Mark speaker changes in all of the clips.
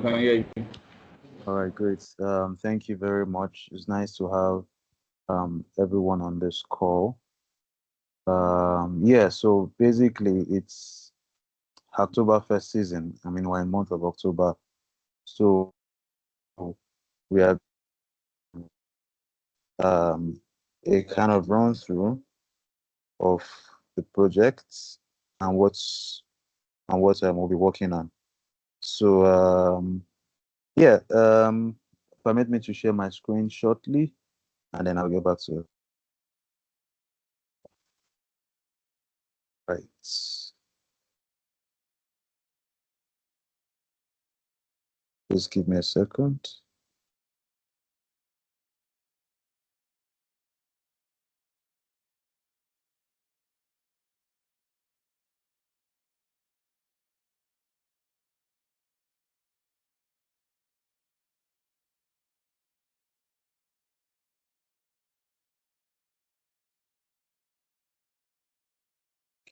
Speaker 1: can hear you.
Speaker 2: All right, great. Thank you very much. It's nice to have everyone on this call. Yeah, so basically it's Hacktoberfest season. I mean, we're in month of October, so we are a kind of run through of the projects and what we'll be working on. So yeah, permit me to share my screen shortly, and then I'll get back to you. Right. Please give me a second.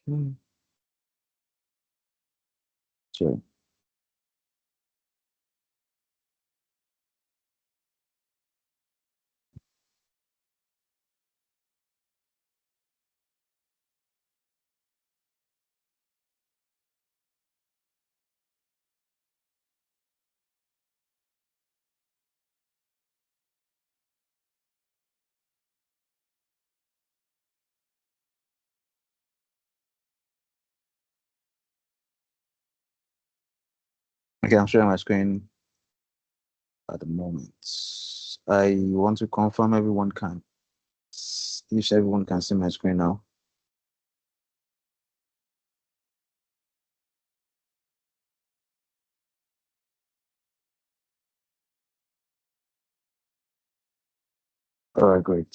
Speaker 2: Okay. Sure. Okay, I'm sharing my screen at the moment. I want to confirm if everyone can see my screen now. All right, great.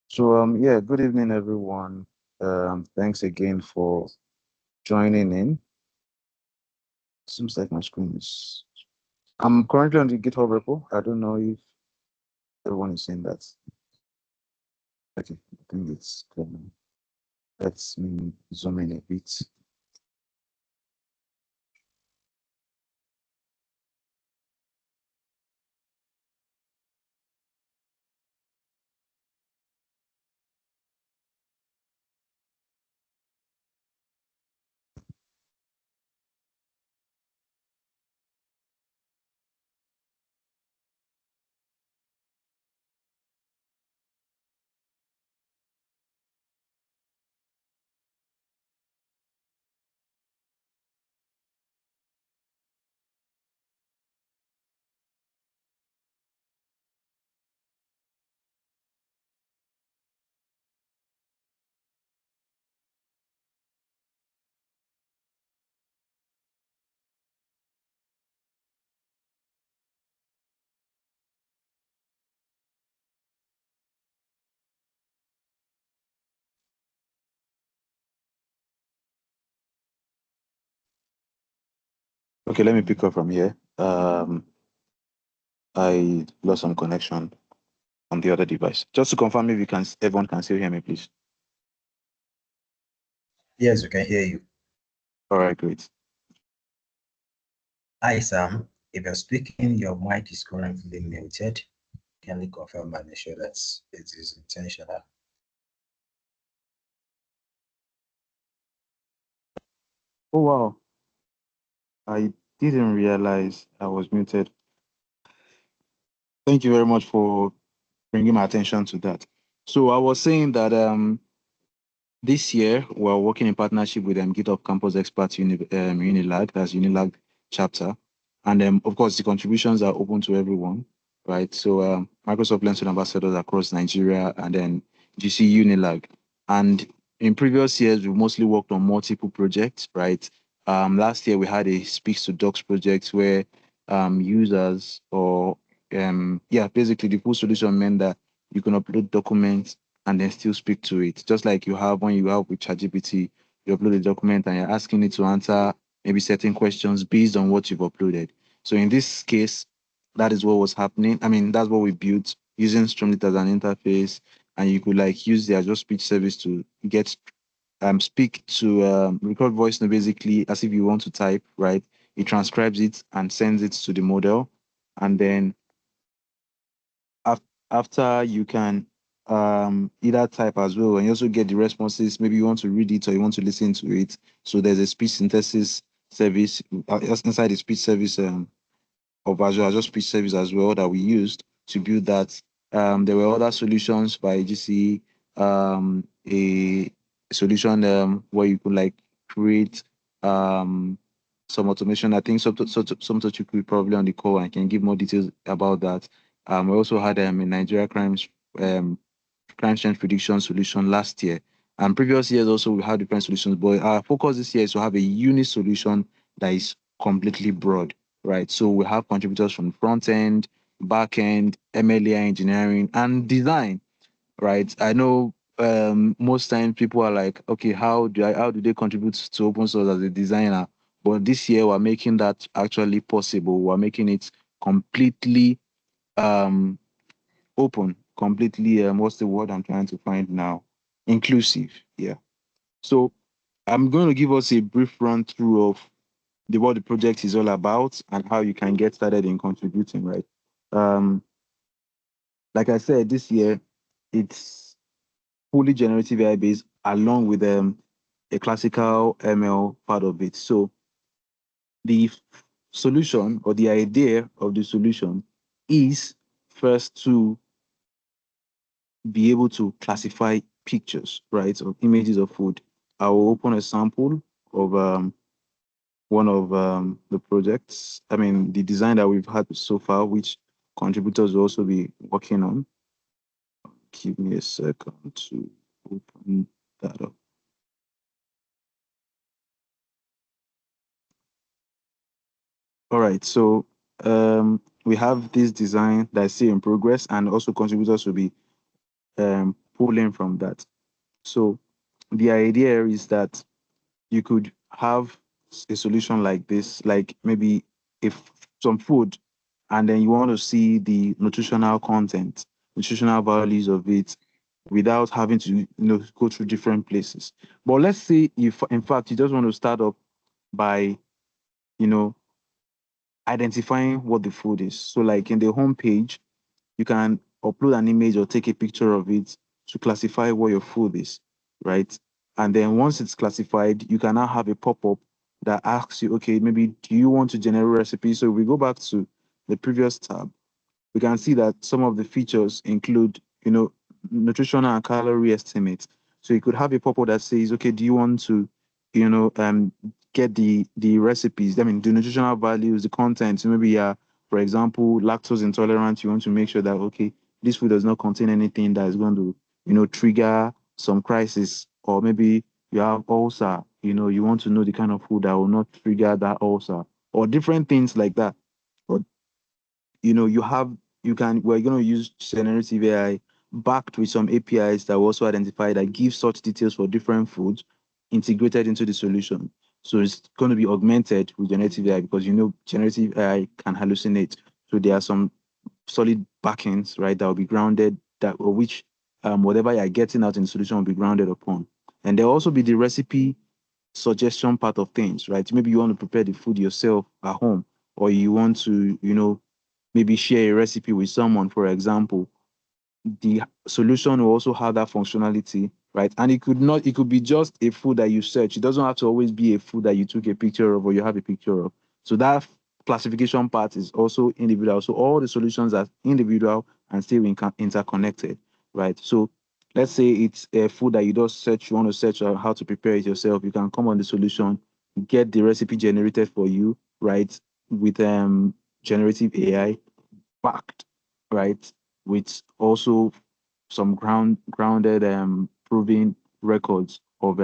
Speaker 2: So yeah, good evening everyone. Thanks again for joining in. Seems like my screen is I'm currently on the GitHub repo. I don't know if everyone is seeing that. Okay, I think it's clear now. Let's me zoom in a bit. Okay, let me pick up from here. I lost some connection on the other device. Just to confirm if everyone can still hear me, please.
Speaker 3: Yes, we can hear you.
Speaker 2: All right, great.
Speaker 3: Hi, Sam. If you're speaking, your mic is currently muted. Can you confirm and ensure that it is intentional?
Speaker 2: Oh wow, I didn't realize I was muted. Thank you very much for bringing my attention to that. So I was saying that this year we're working in partnership with GitHub Campus Experts UNILAG, that's UNILAG chapter, and of course the contributions are open to everyone, right? So Microsoft Learning ambassadors across Nigeria, and then GC UNILAG, and in previous years we've mostly worked on multiple projects, right? Last year we had a Speaks to Docs project where users or yeah, basically the full solution meant that you can upload documents and then still speak to it. Just like you have when you have with ChatGPT, you upload a document and you're asking it to answer maybe certain questions based on what you've uploaded. So in this case, that is what was happening. I mean, that's what we built using Streamlit as an interface, and you could like use the Azure Speech service to get speak to record voice note basically as if you want to type, right? It transcribes it and sends it to the model, and then after you can either type as well, and you also get the responses. Maybe you want to read it or you want to listen to it. So there's a speech synthesis service inside the speech service of Azure Speech Service as well that we used to build that. There were other solutions by GC, a solution where you could like create some automation. I think some you could probably on the call and can give more details about that. We also had a Nigeria um, crime change prediction solution last year. And previous years also we had different solutions, but our focus this year is to have a unique solution that is completely broad, right? So we have contributors from front end, back end, MLA engineering, and design, right? I know most times people are like, okay, how do they contribute to open source as a designer? But this year we're making that actually possible. We're making it completely um, open, completely what's the word I'm trying to find now? Inclusive. Yeah. So I'm going to give us a brief run through of what the project is all about and how you can get started in contributing, right? Um, like I said, this year it's fully generative AI based along with a classical ML part of it. So the solution or the idea of the solution is first to be able to classify pictures, right, or images of food. I will open a sample of one of the projects. I mean, the design that we've had so far, which contributors will also be working on. Give me a second to open that up. All right, so we have this design that is still in progress, and also contributors will be pulling from that. So the idea is that you could have a solution like this, like maybe if some food, and then you want to see the nutritional content, nutritional values of it without having to, go through different places. But let's say if, in fact, you just want to start up by, you know, identifying what the food is. So like in the home page, you can upload an image or take a picture of it to classify what your food is, right? And then once it's classified, you can now have a pop-up that asks you, okay, maybe do you want to generate recipes? So if we go back to the previous tab, we can see that some of the features include, nutritional and calorie estimates. So you could have a pop-up that says, okay, do you want to, get the recipes, I mean, the nutritional values, the content. So maybe for example, lactose intolerant, you want to make sure that, okay, this food does not contain anything that is going to, trigger some crisis, or maybe you have ulcer, you want to know the kind of food that will not trigger that ulcer, or different things like that. But we're going to use generative AI backed with some APIs that will also identify that give such details for different foods integrated into the solution. So it's going to be augmented with generative AI because generative AI can hallucinate. So there are some solid backends, right, that will be grounded, that or which whatever you're getting out in the solution will be grounded upon. And there'll also be the recipe suggestion part of things, right? Maybe you want to prepare the food yourself at home, or you want to, maybe share a recipe with someone, for example. The solution will also have that functionality, right? And it could be just a food that you search. It doesn't have to always be a food that you took a picture of or you have a picture of. So that classification part is also individual. So all the solutions are individual and still interconnected, right? So let's say it's a food that you just search, you want to search on how to prepare it yourself. You can come on the solution, get the recipe generated for you, right? With generative AI backed, right, with also some grounded proving records of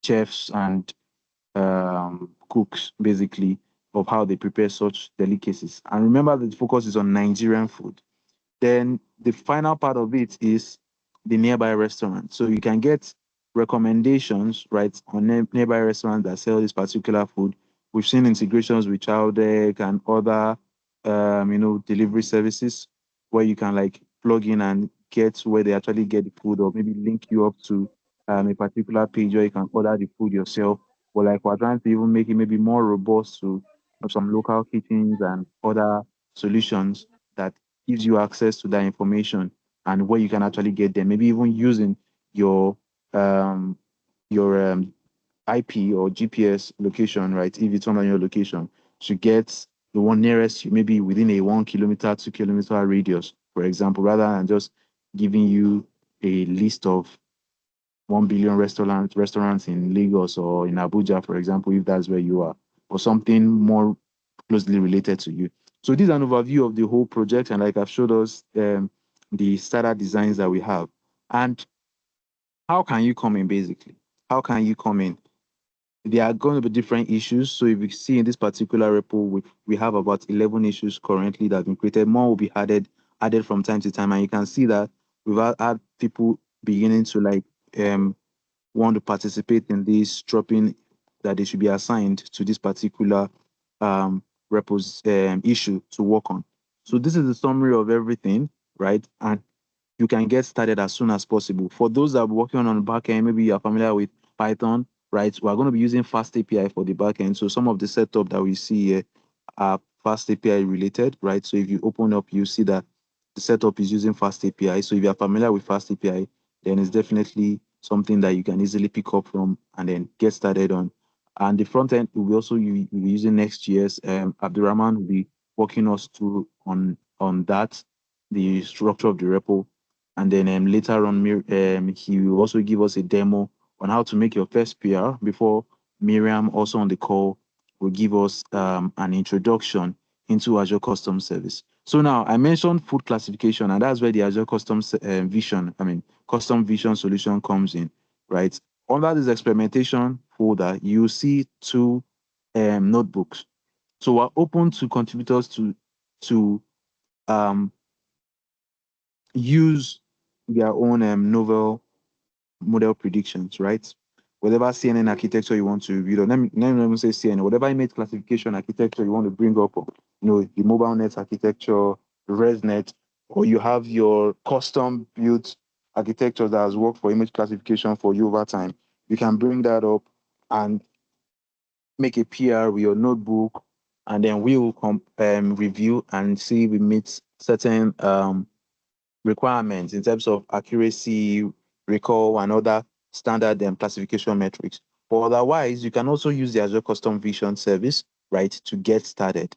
Speaker 2: chefs and cooks basically of how they prepare such delicacies. And remember that the focus is on Nigerian food. Then the final part of it is the nearby restaurant. So you can get recommendations, right, on nearby restaurants that sell this particular food. We've seen integrations with Chowdeck and other, delivery services where you can like plug in and get where they actually get the food, or maybe link you up to a particular page where you can order the food yourself. But like we're trying to even make it maybe more robust to some local kitchens and other solutions that gives you access to that information and where you can actually get them. Maybe even using your um your IP or GPS location, right? If it's on your location, to get the one nearest you, maybe within a 1 kilometer, 2 kilometer radius, for example, rather than just giving you a list of 1 billion restaurants in Lagos or in Abuja, for example, if that's where you are, or something more closely related to you. So this is an overview of the whole project, and like I've showed us the starter designs that we have. And how can you come in basically? How can you come in? There are going to be different issues. So if you see in this particular repo, we have about 11 issues currently that have been created. More will be added from time to time. And you can see that we've had people beginning to like want to participate in this, dropping that they should be assigned to this particular repos issue to work on. So this is the summary of everything, right? And you can get started as soon as possible. For those that are working on the backend, maybe you are familiar with Python, right? We're going to be using Fast API for the backend. So some of the setup that we see here are Fast API related, right? So if you open up, you see that the setup is using Fast API. So if you are familiar with Fast API, then it's definitely something that you can easily pick up from and then get started on. And the front end will be also be using Next.js. Abdurrahman will be walking us through on that, the structure of the repo. And then later on, he will also give us a demo on how to make your first PR before Miriam, also on the call, will give us an introduction into Azure Custom Service. So now I mentioned food classification, and that's where the Azure Custom Vision solution comes in, right? Under this experimentation folder, you see two notebooks. So we're open to contributors to um, use their own novel model predictions, right? Whatever CNN architecture you want to, let me even say CNN, whatever image classification architecture you want to bring up, the mobile net architecture, ResNet, or you have your custom built architecture that has worked for image classification for you over time, you can bring that up and make a PR with your notebook, and then we will review and see if we meet certain requirements in terms of accuracy, recall, and other standard classification metrics. But otherwise, you can also use the Azure Custom Vision service, right, to get started.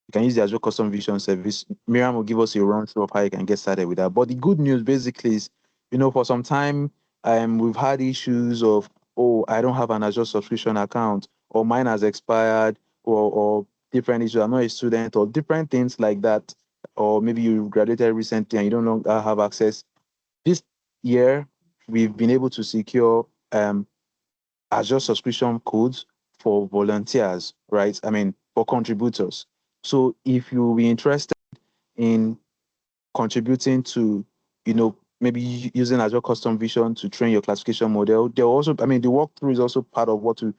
Speaker 2: You can use the Azure Custom Vision service. Miriam will give us a run through of how you can get started with that. But the good news basically is, for some time, we've had issues of, oh, I don't have an Azure subscription account, or mine has expired, or different issues. I'm not a student, or different things like that. Or maybe you graduated recently and you don't longer have access. This year, we've been able to secure Azure subscription codes for volunteers, right? For contributors. So if you'll be interested in contributing to, maybe using Azure Custom Vision to train your classification model, they'll also, the walkthrough is also part of what to,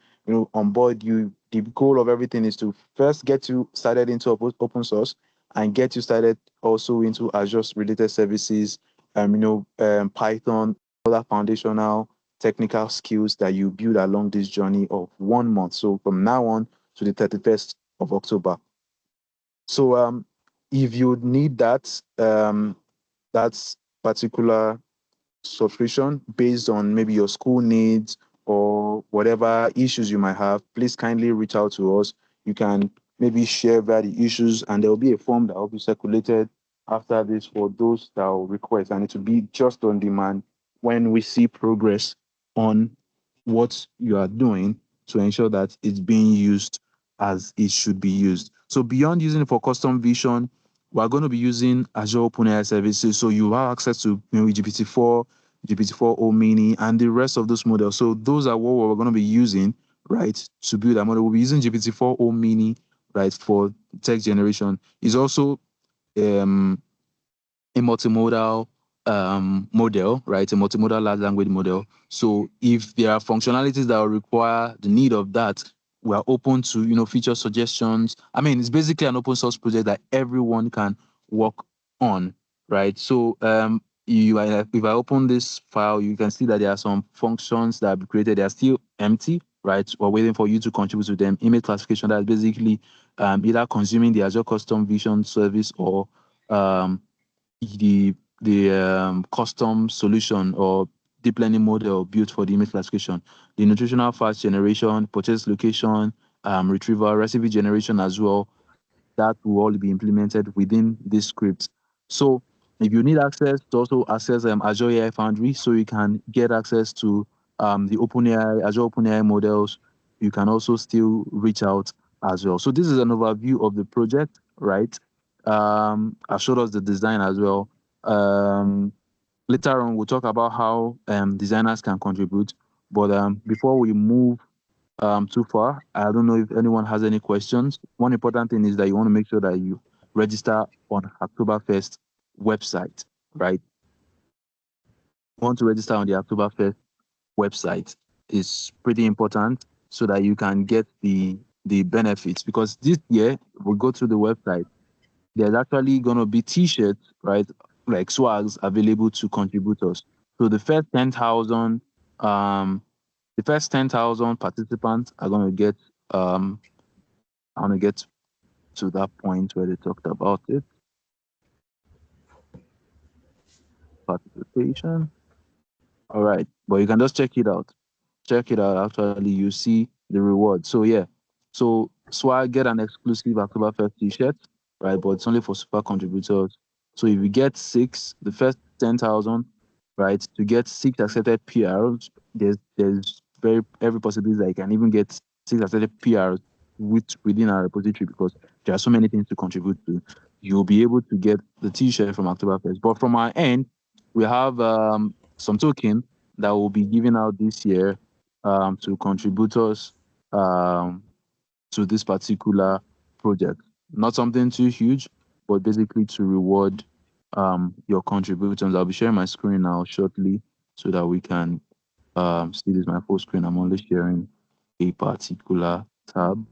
Speaker 2: onboard you. The goal of everything is to first get you started into open source and get you started also into Azure related services, Python, other foundational technical skills that you build along this journey of 1 month. So from now on to the 31st of October. So if you need that particular subscription based on maybe your school needs or whatever issues you might have, please kindly reach out to us. You can maybe share via the issues, and there will be a form that will be circulated after this for those that will request, and it will be just on demand when we see progress on what you are doing to ensure that it's being used as it should be used. So beyond using it for custom vision, we're going to be using Azure OpenAI services. So you have access to GPT-4, GPT-4o Mini, and the rest of those models. So those are what we're going to be using, right, to build a model. We'll be using GPT-4o Mini, right, for text generation. It's also a multimodal model, right? A multimodal large language model. So if there are functionalities that will require the need of that, we are open to, feature suggestions. It's basically an open source project that everyone can work on, right? So if I open this file, you can see that there are some functions that have created. They are still empty, right? We're waiting for you to contribute to them. Image classification, that is basically either consuming the Azure Custom Vision service or the custom solution or deep learning model built for the image classification. The nutritional fast generation, purchase location, retrieval, recipe generation as well, that will all be implemented within this script. So if you need access to also access Azure AI Foundry, so you can get access to the OpenAI, Azure OpenAI models, you can also still reach out as well. So this is an overview of the project, right? I showed us the design as well. Later on, we'll talk about how designers can contribute. But before we move too far, I don't know if anyone has any questions. One important thing is that you want to make sure that you register on Hacktoberfest website, right? You want to register on the Hacktoberfest website is pretty important so that you can get the benefits. Because this year, we'll go to the website, there's actually going to be t-shirts, right, like swags available to contributors. So the first 10,000 participants are going to get I want to get to that point where they talked about it. Participation. All right, but you can just check it out. Check it out. Actually, you see the reward. So yeah, so swag, get an exclusive Hacktoberfest t-shirt, right? But it's only for super contributors. So if you get 6, the first 10,000, right, to get 6 accepted PRs, there's every possibility that you can even get 6 accepted PRs within our repository, because there are so many things to contribute to. You'll be able to get the t-shirt from Hacktoberfest. But from our end, we have some token that will be given out this year to contributors to this particular project. Not something too huge, but basically to reward your contributions. I'll be sharing my screen now shortly so that we can see this is my full screen. I'm only sharing a particular tab.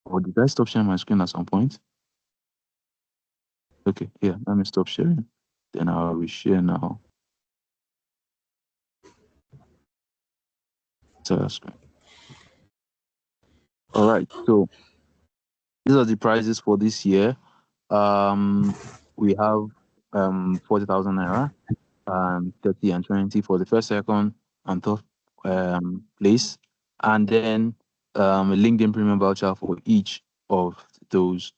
Speaker 2: Or did I stop sharing my screen at some point? Okay, yeah, let me stop sharing. Then I'll reshare now. Screen. All right, so these are the prizes for this year. We have 40,000 naira, 30 and 20 for the first, second, and third place, and then a LinkedIn premium voucher for each of those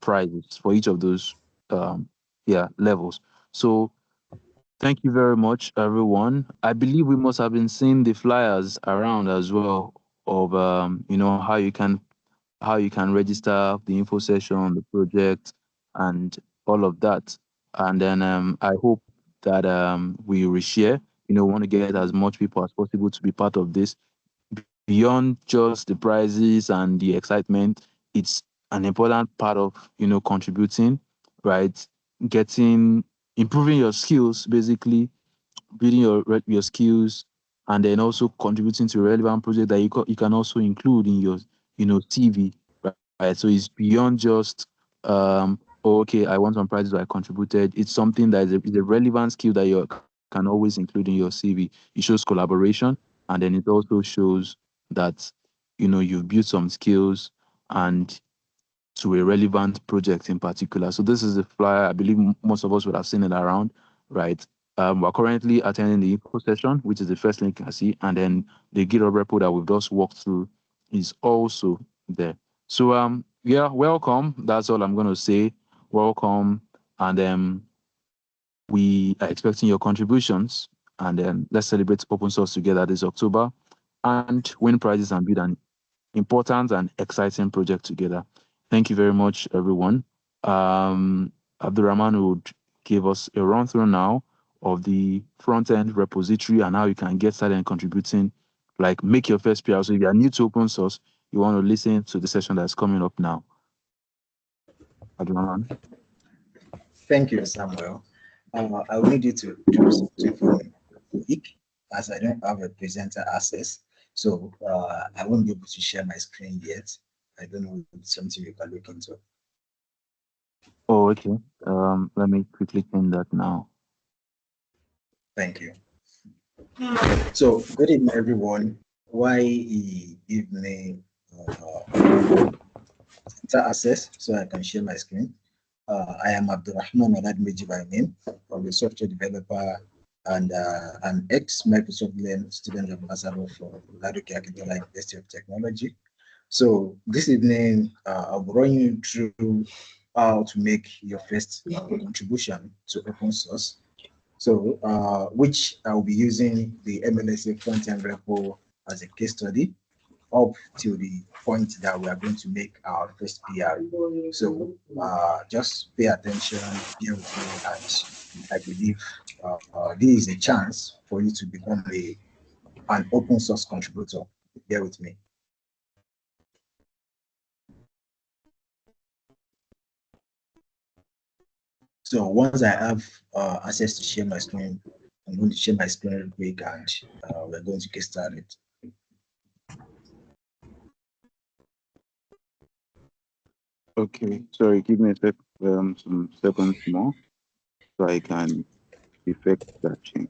Speaker 2: prizes, for each of those levels. So thank you very much, everyone. I believe we must have been seeing the flyers around as well of how you can register, the info session, the project, and all of that. And then I hope that we reshare. We want to get as much people as possible to be part of this. Beyond just the prizes and the excitement, it's an important part of contributing, right? Improving your skills, basically building your skills, and then also contributing to a relevant project that you can also include in your CV, right? So it's beyond just okay, I want some prizes, so I contributed. It's something that is a relevant skill that you can always include in your CV. It shows collaboration, and then it also shows that you've built some skills and to a relevant project in particular. So this is a flyer. I believe most of us would have seen it around, right? We're currently attending the info session, which is the first link you can see, and then the GitHub repo that we've just walked through is also there. So yeah, welcome. That's all I'm going to say. Welcome, and we are expecting your contributions, and then let's celebrate open source together this October and win prizes and build an important and exciting project together. Thank you very much, everyone. Abdurrahman would give us a run through now of the front end repository and how you can get started and contributing, like make your first PR. So if you are new to open source, you want to listen to the session that's coming up now. Abdurrahman.
Speaker 3: Thank you, Samuel. I will need you to do something for me quick, as I don't have a presenter access. So I won't be able to share my screen yet. I don't know if it's something you can look into.
Speaker 2: Oh, okay. Let me quickly pin that now.
Speaker 3: Thank you. So, good evening, everyone. Why he give me access so I can share my screen? I am Abdurrahman Oladmeji by name. I'm a software developer and an ex-Microsoft Learn student ambassador for Ladoke Akintola University of Technology. So this evening, I'll be running you through how to make your first contribution to open source. So, which I'll be using the MLSA front-end repo as a case study up to the point that we are going to make our first PR. So, just pay attention, bear with me, and I believe this is a chance for you to become an open source contributor. Bear with me. So once I have access to share my screen, I'm going to share my screen real quick, and we're going to get started.
Speaker 2: Okay, sorry, give me some seconds more so I can effect that change.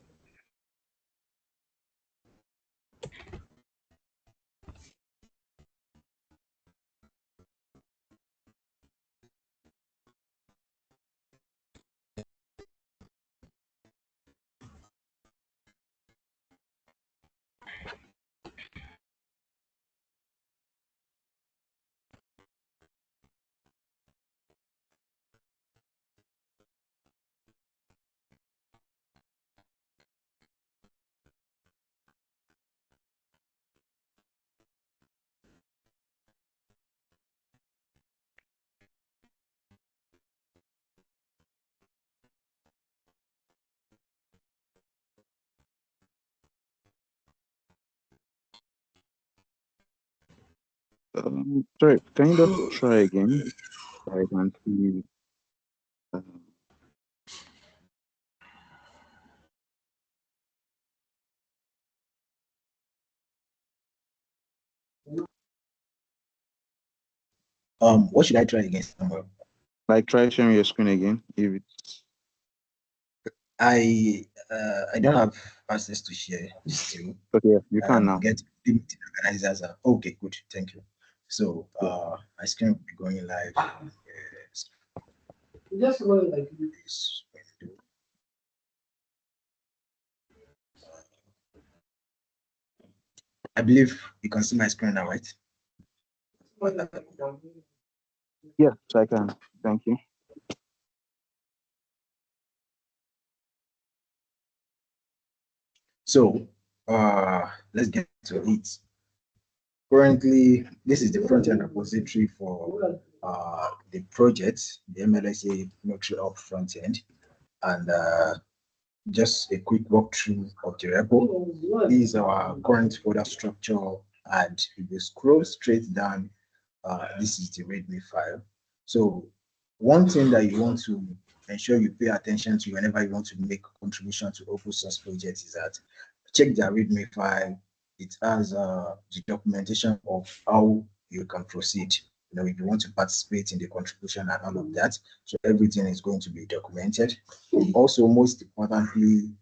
Speaker 2: Sorry, can you just try again so I can see?
Speaker 3: What should I try again, Samuel?
Speaker 2: Like, try sharing your screen again if it's.
Speaker 3: I don't have access to share still.
Speaker 2: Okay, you can now.
Speaker 3: Get limited organizers. Okay, good, thank you. So my screen will be going live. Just going like this window. I believe you can see my screen now, right?
Speaker 2: Yes, I can. Thank you.
Speaker 3: So let's get to it. Currently, this is the front-end repository for the project, the MLSA Nutri-Hub front-end, and just a quick walkthrough of the repo. This is our current folder structure, and if you scroll straight down, this is the README file. So one thing that you want to ensure you pay attention to whenever you want to make a contribution to open source projects is that check the README file. It has the documentation of how you can proceed. You know, if you want to participate in the contribution and all of that, so everything is going to be documented. Also, most importantly,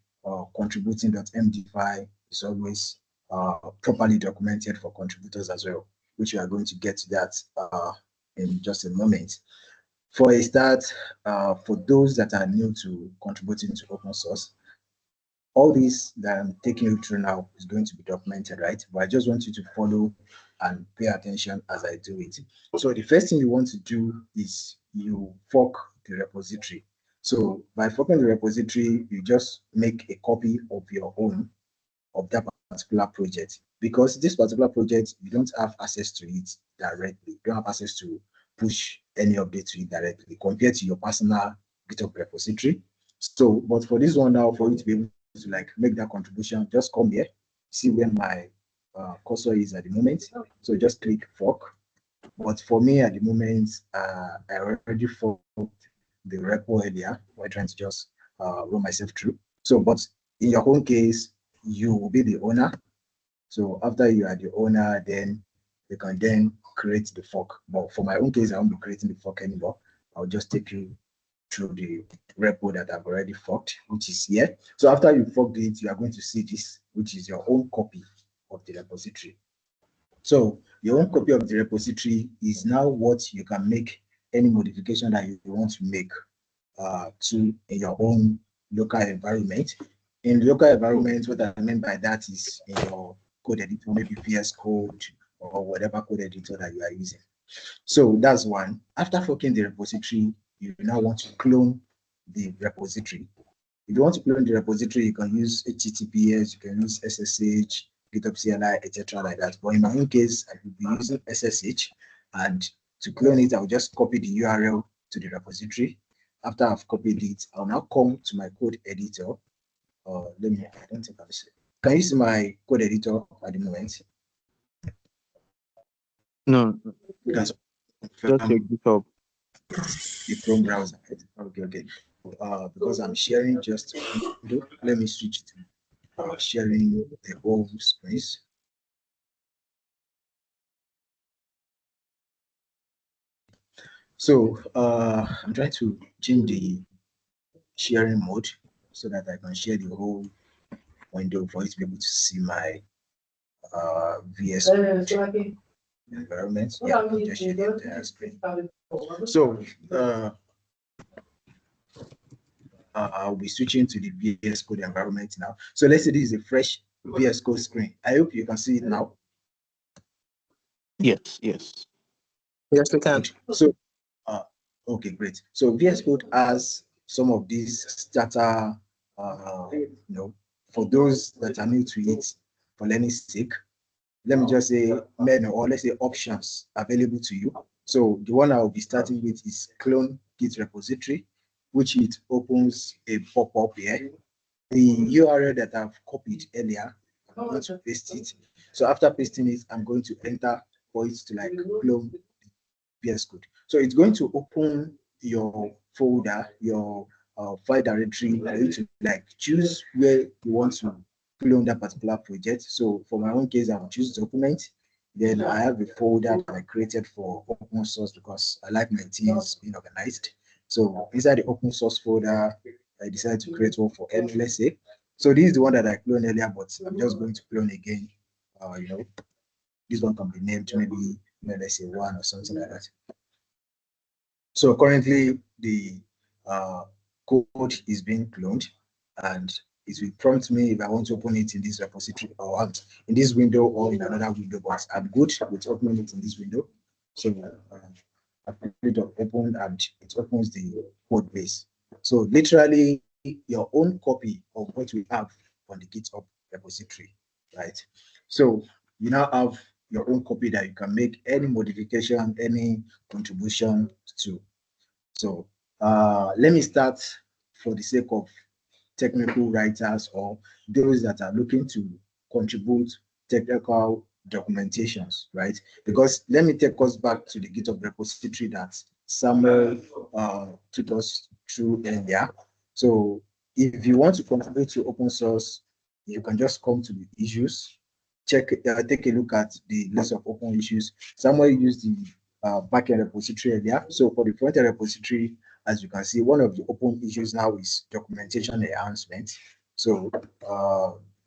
Speaker 3: contributing.md file is always properly documented for contributors as well, which we are going to get to that in just a moment. For a start, for those that are new to contributing to open source, all this that I'm taking you through now is going to be documented, right? But I just want you to follow and pay attention as I do it. So the first thing you want to do is you fork the repository. So by forking the repository, you just make a copy of your own of that particular project, because this particular project, you don't have access to it directly. You don't have access to push any update to it directly compared to your personal GitHub repository. So, but for this one now, for you to be able to like make that contribution, just come here, see where my cursor is at the moment. So just click fork. But for me at the moment, I already forked the repo earlier. We're trying to just run myself through. So, but in your own case, you will be the owner. So after you are the owner, then you can then create the fork. But for my own case, I won't be creating the fork anymore. I'll just take you through the repo that I've already forked, which is here. So after you forked it, you are going to see this, which is your own copy of the repository. So your own copy of the repository is now what you can make any modification that you want to make to in your own local environment. In local environment, what I mean by that is in your code editor, maybe VS Code or whatever code editor that you are using. So that's one. After forking the repository, you now want to clone the repository. If you want to clone the repository, you can use HTTPS, you can use SSH, GitHub CLI, etc. like that. But in my own case, I will be using SSH, and to clone it, I'll just copy the URL to the repository. After I've copied it, I'll now come to my code editor. I don't think I'll see. Can you see my code editor at the moment?
Speaker 2: No,
Speaker 3: Just
Speaker 2: your GitHub.
Speaker 3: The Chrome browser. Okay. Because I'm sharing just a window, let me switch to sharing the whole space. So I'm trying to change the sharing mode so that I can share the whole window for you to be able to see my VS Code environment. Yeah, I'll just share the entire screen. So I'll be switching to the VS Code environment now. So let's say this is a fresh VS Code screen. I hope you can see it now.
Speaker 2: Yes.
Speaker 1: Yes, we can.
Speaker 3: So, okay, great. So VS Code has some of these starter, for those that are new to it, for learning sake, let me just say menu, or let's say options available to you. So the one I will be starting with is clone Git repository, which it opens a pop-up here. The URL that I've copied earlier, I'm going to paste it. So after pasting it, I'm going to enter for it to like clone VS Code. So it's going to open your folder, your file directory. You're going to like choose where you want to clone that particular project. So for my own case, I'll choose document. Then I have a folder that I created for open source because I like my things being organized. So inside the open source folder, I decided to create one for MLSA. So this is the one that I cloned earlier, but I'm just going to clone again. This one can be named maybe let's say 1 or something like that. So currently the code is being cloned, and it will prompt me if I want to open it in this repository or in this window or in another window, but I'm good with opening it in this window. So I've clicked on open and it opens the code base. So literally your own copy of what we have on the GitHub repository, right? So you now have your own copy that you can make any modification, any contribution to. So let me start for the sake of technical writers or those that are looking to contribute technical documentations, right? Because let me take us back to the GitHub repository that Samuel took us through earlier. So if you want to contribute to open source, you can just come to the issues, take a look at the list of open issues. Samuel used the backend repository earlier. So for the front-end repository, as you can see, one of the open issues now is documentation enhancement. So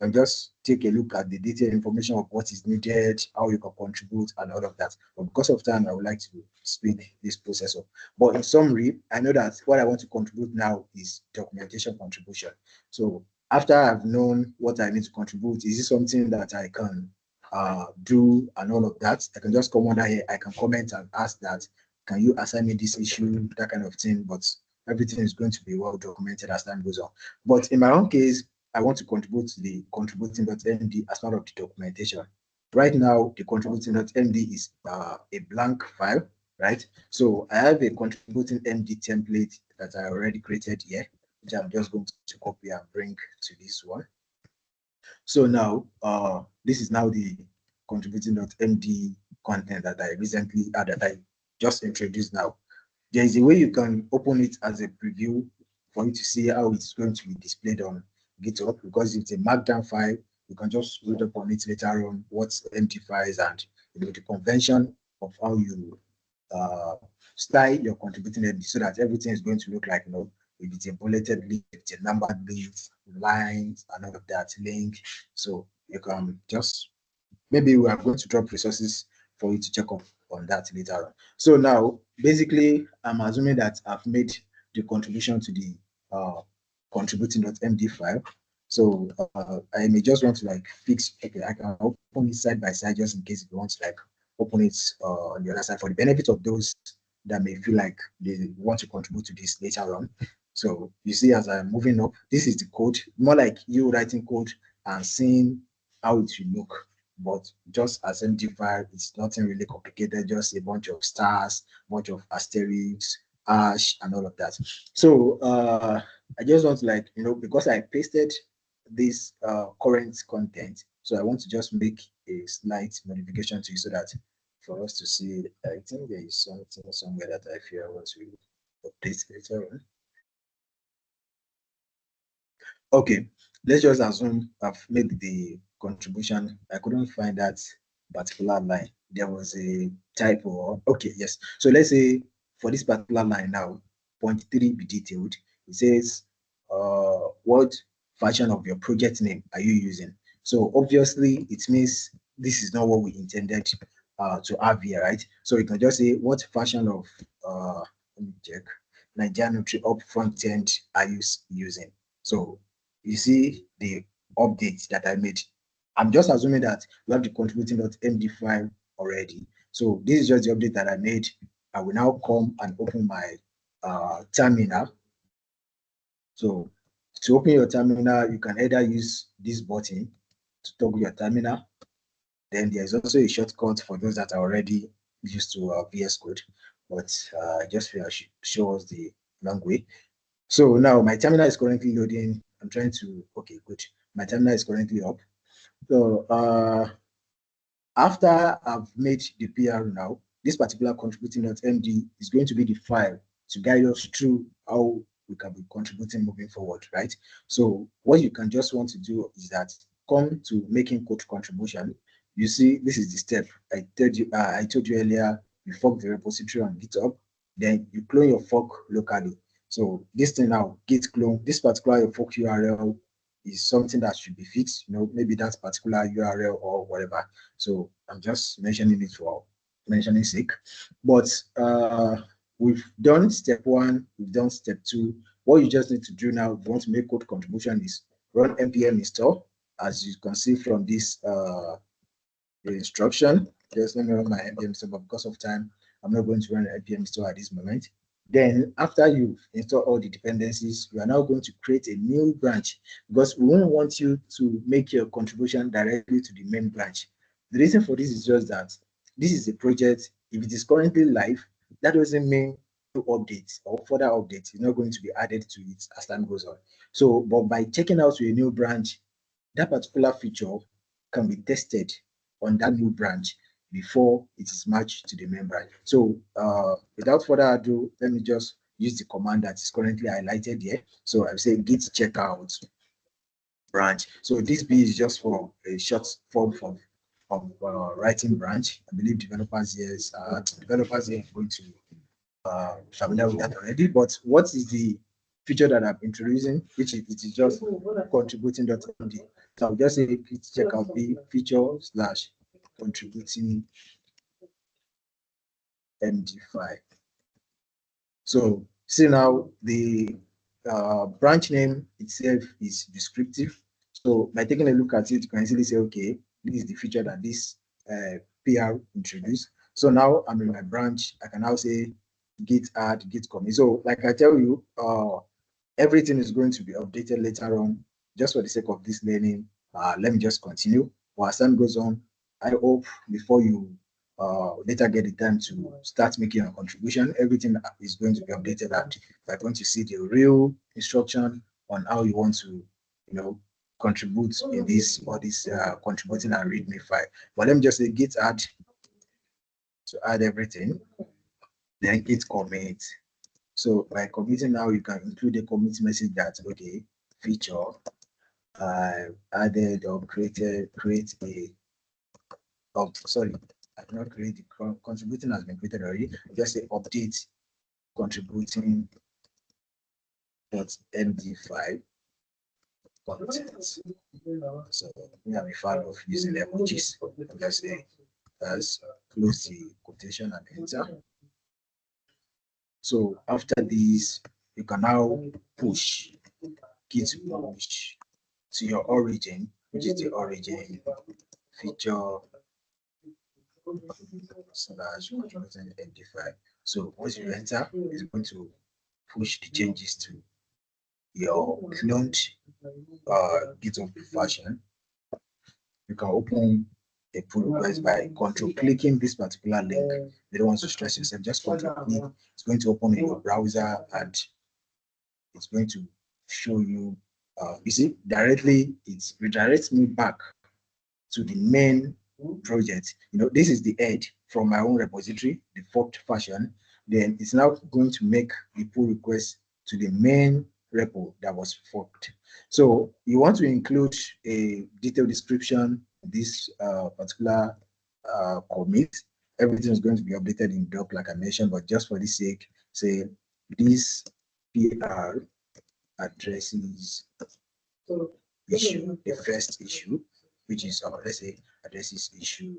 Speaker 3: and just take a look at the detailed information of what is needed, how you can contribute, and all of that. But because of time, I would like to speed this process up. But in summary, I know that what I want to contribute now is documentation contribution. So after I've known what I need to contribute, is this something that I can do and all of that? I can just come under here, I can comment and ask that, can you assign me this issue, that kind of thing, but everything is going to be well documented as time goes on. But in my own case, I want to contribute to the contributing.md as part of the documentation. Right now, the contributing.md is a blank file, right? So I have a contributing.md template that I already created here, which I'm just going to copy and bring to this one. So now, this is now the contributing.md content that I recently that I just introduced now. There is a way you can open it as a preview for you to see how it's going to be displayed on GitHub, because it's a markdown file. You can just read up on it later on, what's empty files, and the convention of how you style your contributing MD so that everything is going to look like, if it's a bulleted list, if it's a numbered list, lines, and all of that, link. So you can just, maybe we are going to drop resources for you to check up on that later on. So now, basically, I'm assuming that I've made the contribution to the contributing.md file. So I may just want to like fix, okay, I can open it side by side just in case if you want to like open it on the other side for the benefit of those that may feel like they want to contribute to this later on. So you see, as I'm moving up, this is the code, more like you writing code and seeing how it will look. But just as MD file, it's nothing really complicated, just a bunch of stars, bunch of asterisks, hash, and all of that. So I just want to like, because I pasted this current content, so I want to just make a slight modification to it so that for us to see, I think there is something somewhere that I feel I want to update later on. Okay, let's just assume I've made the contribution. I couldn't find that particular line. There was a typo. Okay, yes. So let's say for this particular line now, point 3 be detailed. It says, what version of your project name are you using? So obviously it means this is not what we intended to have here, right? So you can just say what version of let me check, Naija-Nutri-Hub front end are you using? So you see the updates that I made. I'm just assuming that you have the contributing.md file already. So this is just the update that I made. I will now come and open my terminal. So to open your terminal, you can either use this button to toggle your terminal. Then there's also a shortcut for those that are already used to VS Code, but I just feel I should show us the long way. So now my terminal is currently loading. I'm trying to, okay, good. My terminal is currently up. So after I've made the PR now, this particular contributing.md is going to be the file to guide us through how we can be contributing moving forward, right? So what you can just want to do is that come to making code contribution. You see, this is the step I told you earlier. You fork the repository on GitHub, then you clone your fork locally. So this thing now, git clone, this particular fork URL is something that should be fixed, maybe that particular URL or whatever. So I'm just mentioning it for mentioning sake. But we've done step 1, we've done step 2. What you just need to do now, if you want to make code contribution, is run npm install. As you can see from this the instruction, just let me run my npm install, but because of time, I'm not going to run an npm install at this moment. Then after you've installed all the dependencies, you are now going to create a new branch, because we won't want you to make your contribution directly to the main branch. The reason for this is just that this is a project. If it is currently live, that doesn't mean to updates or further updates is not going to be added to it as time goes on. So, but by checking out to a new branch, that particular feature can be tested on that new branch before it is matched to the main branch. So without further ado, let me just use the command that is currently highlighted here. So I say git checkout branch. So this B is just for a short form of writing branch. I believe developers here are going to familiar with that already. But what is the feature that I'm introducing, which is it is just contributing.md. So I'll just say git checkout B feature / contributing MD5. So see now the branch name itself is descriptive. So by taking a look at it, you can easily say, okay, this is the feature that this PR introduced. So now I'm in my branch. I can now say git add, git commit. So like I tell you, everything is going to be updated later on. Just for the sake of this learning, let me just continue. While time goes on, I hope before you later get the time to start making a contribution, everything is going to be updated, and you're going to see the real instruction on how you want to, contribute in this or this contributing and readme file. But let me just say git add to add everything, then git commit. So by committing now, you can include a commit message that, okay, feature added or create a, I did not create the contributing has been created already. Just say update contributing .md5 content. So we have a fan of using emojis. Let's say as close the quotation and enter. So after this, you can now push git push to your origin, which is the origin feature slash contributing md5. So once you enter, it's going to push the changes to your cloned GitHub version. You can open a pull request by control clicking this particular link. You don't want to stress yourself, just control click. It's going to open in your browser and it's going to show you, you see, directly it redirects me back to the main project. You know, this is the head from my own repository, the forked version. Then it's now going to make the pull request to the main repo that was forked. So you want to include a detailed description, this particular commit. Everything is going to be updated in doc, like I mentioned, but just for the sake, say this PR addresses issue, the first issue, which is let's say addresses issue.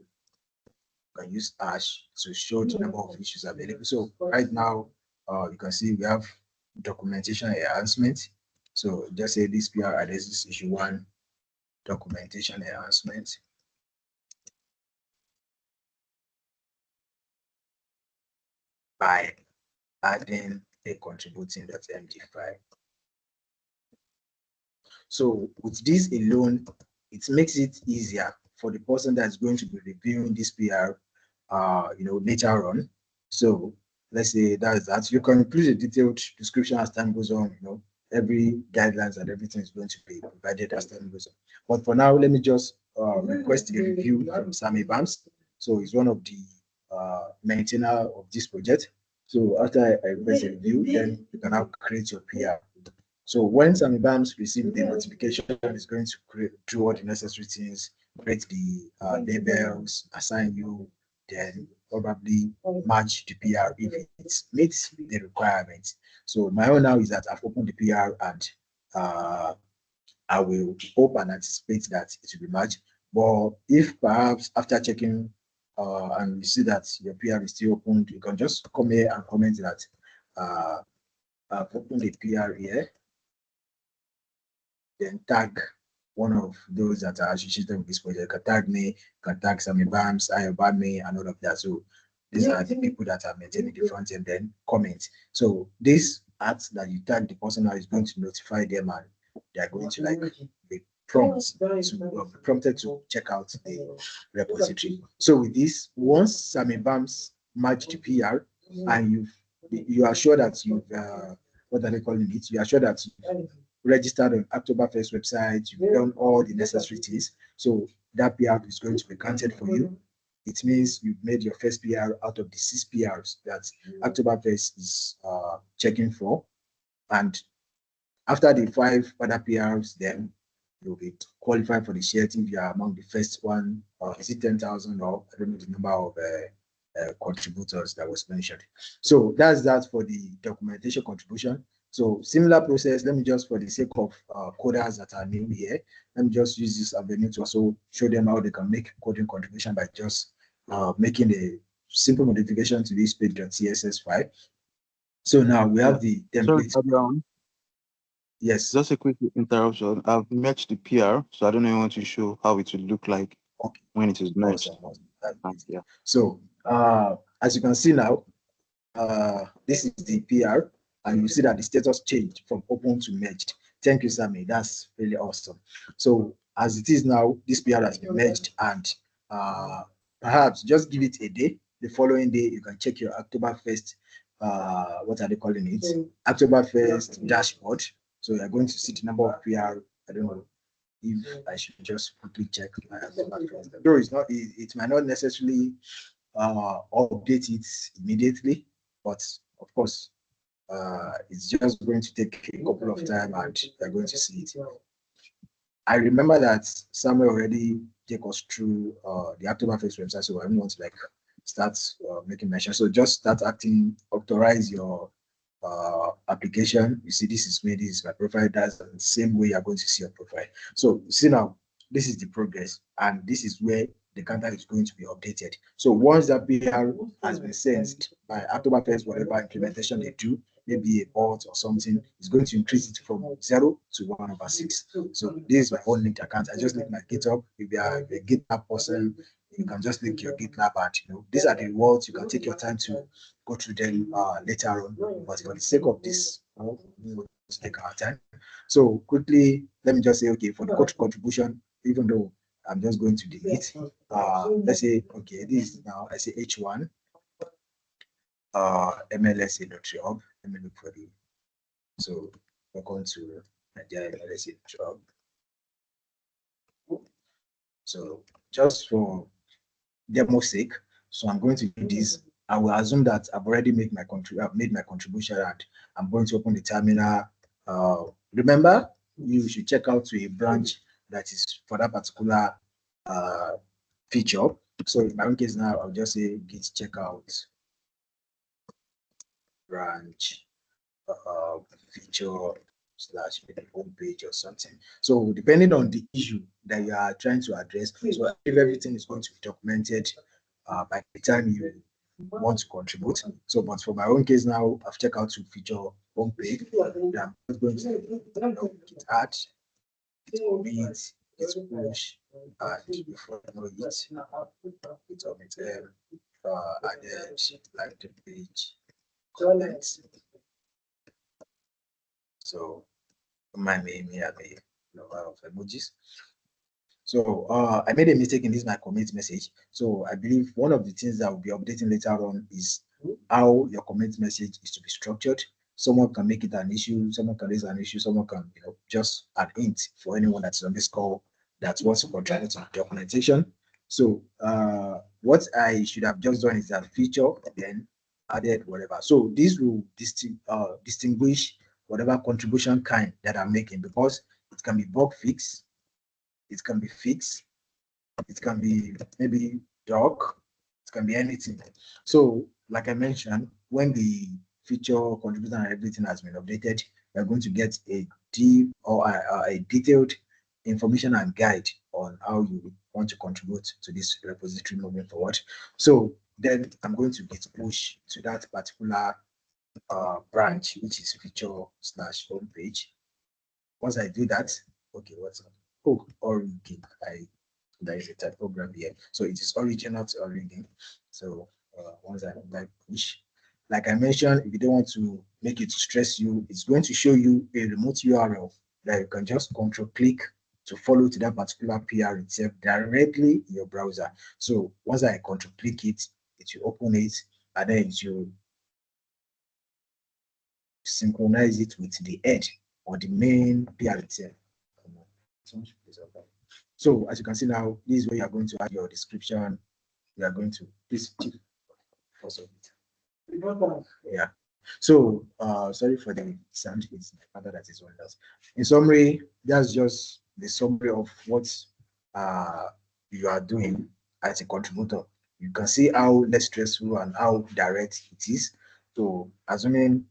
Speaker 3: You can use hash to show the number of issues available. So right now, you can see we have documentation enhancement. So just say this PR addresses issue 1, documentation enhancement. By adding a contributing.md5. So with this alone, it makes it easier for the person that's going to be reviewing this PR, later on. So let's say that you can include a detailed description as time goes on. Every guidelines and everything is going to be provided as time goes on. But for now, let me just request a review from Sammy Bams. So he's one of the maintainer of this project. So after I request a review, then you can now create your PR. So when Sammy Bams receives the notification, it's going to do all the necessary things, create the labels, assign you, then probably match the PR if it meets the requirements. So my own now is that I've opened the PR and I will hope and anticipate that it will be matched. But if perhaps after checking and you see that your PR is still open, you can just come here and comment that I've opened the PR here. Then tag one of those that are associated with this project. You can tag me, can tag Sammy Bams, Ayobami, and all of that. So these are the people that are maintaining the front end, then comment. So this act that you tag the person now is going to notify them and they're going to be prompted to check out the repository. So with this, once Sammy Bams match the PR and you are sure that you've what are they calling it? You are sure that you've registered on Hacktoberfest website, you've done all the necessary things. So that PR is going to be counted for you. It means you've made your first PR out of the 6 PRs that Hacktoberfest is checking for. And after the 5 other PRs, then you'll be qualified for the share if you are among the first one, or is it 10,000 or I don't know the number of contributors that was mentioned. So that's that for the documentation contribution. So similar process, let me just, for the sake of coders that are new here, let me just use this avenue to also show them how they can make coding contribution by just making a simple modification to this page.css file. So now we have the template.
Speaker 2: Sorry, yes, just a quick interruption. I've matched the PR, so I don't know want to show how it will look like when it is matched.
Speaker 3: Awesome. Yeah. So as you can see now, this is the PR, and you see that the status changed from open to merged. Thank you, Sammy. That's really awesome. So as it is now, this PR has been merged, and perhaps just give it a day. The following day, you can check your Hacktoberfest, what are they calling it? Hacktoberfest dashboard. So you're going to see the number of PR. I don't know if I should just quickly check my Hacktoberfest. Though it's not, it might not necessarily update it immediately, but of course, it's just going to take a couple of time and you're going to see it. I remember that Samuel already take us through the Hacktoberfest website. So I don't want to like start making mention. So just start authorize your application. You see, this is me, this is my profile. That's the same way you're going to see your profile. So see now, this is the progress, and this is where the counter is going to be updated. So once that PR has been sent by Hacktoberfest, whatever implementation they do, maybe a bot or something, is going to increase it from 0 to 1/6. So this is my own linked account. I just link my GitHub. If you are a GitLab person, you can just link your GitLab, and these are the rewards. You can take your time to go through them later on. But for the sake of this, we will take our time. So quickly, let me just say, okay, for the code contribution, even though I'm just going to delete, let's say, okay, this is now, I say H1, Naija-Nutri-Hub. Let me look for the, so welcome to Naija-Nutri-Hub. So just for demo sake, so I'm going to do this. I will assume that I've already made my contribution, and I'm going to open the terminal. Remember, you should check out to a branch that is for that particular feature. So in my own case now, I'll just say git checkout branch feature slash maybe home page or something. So depending on the issue that you are trying to address, so if everything is going to be documented by the time you want to contribute. So, but for my own case now, I've checked out to feature home page. I'm just going to git add, git commit, git push, and before I know it, git omit added like the page comment. So my name here, the of emojis. So I made a mistake in this my commit message. So I believe one of the things that will be updating later on is how your commit message is to be structured. Someone can make it an issue, someone can raise an issue, someone can just an hint for anyone that's on this call that wants to contribute to the documentation. So what I should have just done is that feature, then added whatever. So this will distinguish whatever contribution kind that I'm making, because it can be bug fix, it can be fixed, it can be maybe doc, it can be anything. So like I mentioned, when the feature contributor and everything has been updated, we're going to get a deep or a detailed information and guide on how you want to contribute to this repository moving forward. So then I'm going to get push to that particular branch, which is feature slash homepage. Once I do that, okay, what's up? Oh, origin. There is a typography here. So it is origin, not origin. So once I like push, like I mentioned, if you don't want to make it to stress you, it's going to show you a remote URL that you can just control click to follow to that particular PR itself directly in your browser. So once I control click it, it will open it, and then it will synchronize it with the head or the main PR itself. So as you can see now, this is where you are going to add your description. You are going to please for submit. Yeah. So sorry for the sound. It's my father that is one else. In summary, that's just the summary of what you are doing as a contributor. You can see how less stressful and how direct it is. So assuming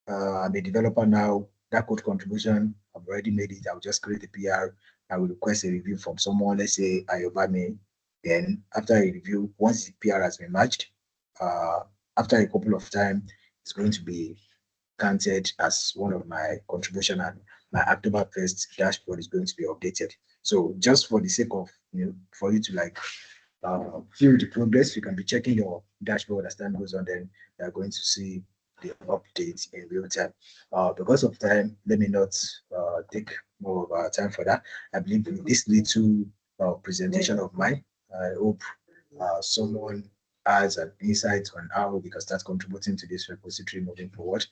Speaker 3: I'm a developer now, that code contribution, I've already made it. I'll just create a PR. I will request a review from someone, let's say Ayobami. Then after a review, once the PR has been matched, after a couple of time, it's going to be counted as one of my contribution, and my Hacktoberfest dashboard is going to be updated. So just for the sake of, for you to like view the progress, you can be checking your dashboard as time goes on, then you're going to see the updates in real time. Because of time, let me not take more of our time for that. I believe with this little presentation of mine, I hope someone has an insight on how we can start contributing to this repository moving forward.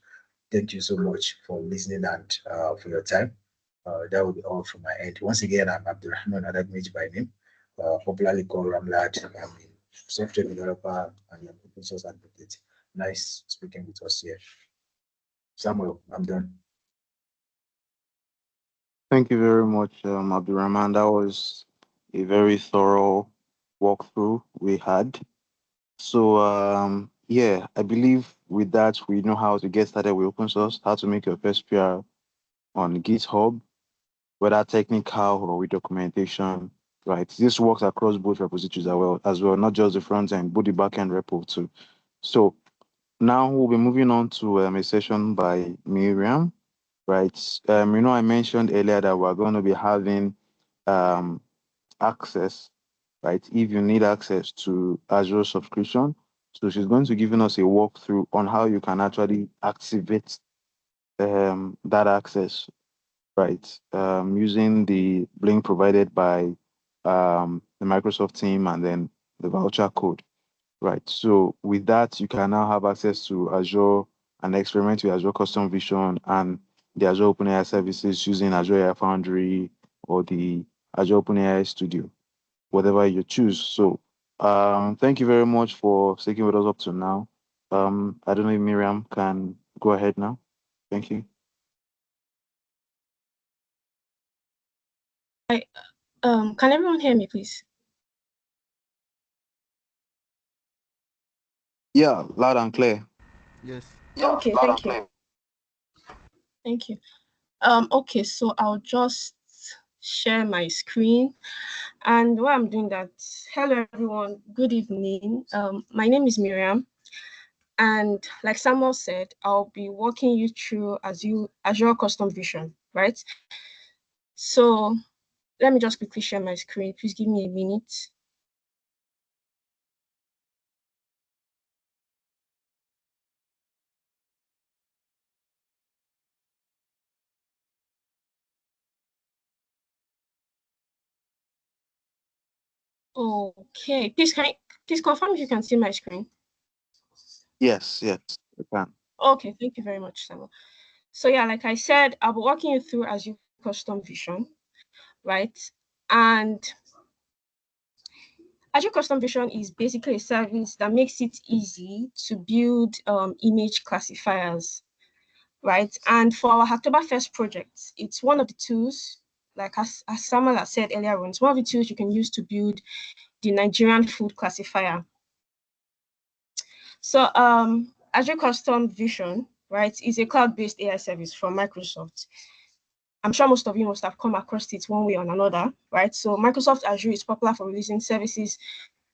Speaker 3: Thank you so much for listening and for your time. That will be all from my end. Once again, I'm Abdulrahman Adagmej by name, popularly called Ramlad. I'm a software developer and an open source advocate. Nice speaking with us here. Samuel, I'm done.
Speaker 2: Thank you very much, Abdulrahman. That was a very thorough walkthrough we had. So yeah, I believe with that we know how to get started with open source, how to make your first PR on GitHub, whether technical or with documentation, right? This works across both repositories as well, not just the front end, but the back end repo too. So now we'll be moving on to a session by Miriam, right? I mentioned earlier that we're going to be having access, right? If you need access to Azure subscription, so she's going to giving us a walkthrough on how you can actually activate that access, right? Using the link provided by the Microsoft team and then the voucher code, right? So with that, you can now have access to Azure and experiment with Azure Custom Vision and the Azure OpenAI services using Azure AI Foundry or the Azure OpenAI Studio, whatever you choose. So thank you very much for sticking with us up to now. I don't know if Miriam can go ahead now. Thank you.
Speaker 4: Can everyone hear me, please?
Speaker 2: Yeah, loud and clear.
Speaker 5: Yes.
Speaker 4: Yeah, okay, thank you. Thank you. Okay, so I'll just share my screen. And while I'm doing that, hello everyone, good evening. My name is Miriam. And like Samuel said, I'll be walking you through Azure Custom Vision, right? So let me just quickly share my screen. Please give me a minute. Okay, please confirm if you can see my screen.
Speaker 2: Yes, I can.
Speaker 4: Okay, thank you very much, Samuel. So yeah, like I said, I'll be walking you through Azure Custom Vision, right? And Azure Custom Vision is basically a service that makes it easy to build image classifiers, right? And for our Hacktoberfest project, it's one of the tools, like as Samuel has said earlier on, it's one of the tools you can use to build the Nigerian food classifier. So Azure Custom Vision, right, is a cloud-based AI service from Microsoft. I'm sure most of you must have come across it one way or another, right? So Microsoft Azure is popular for releasing services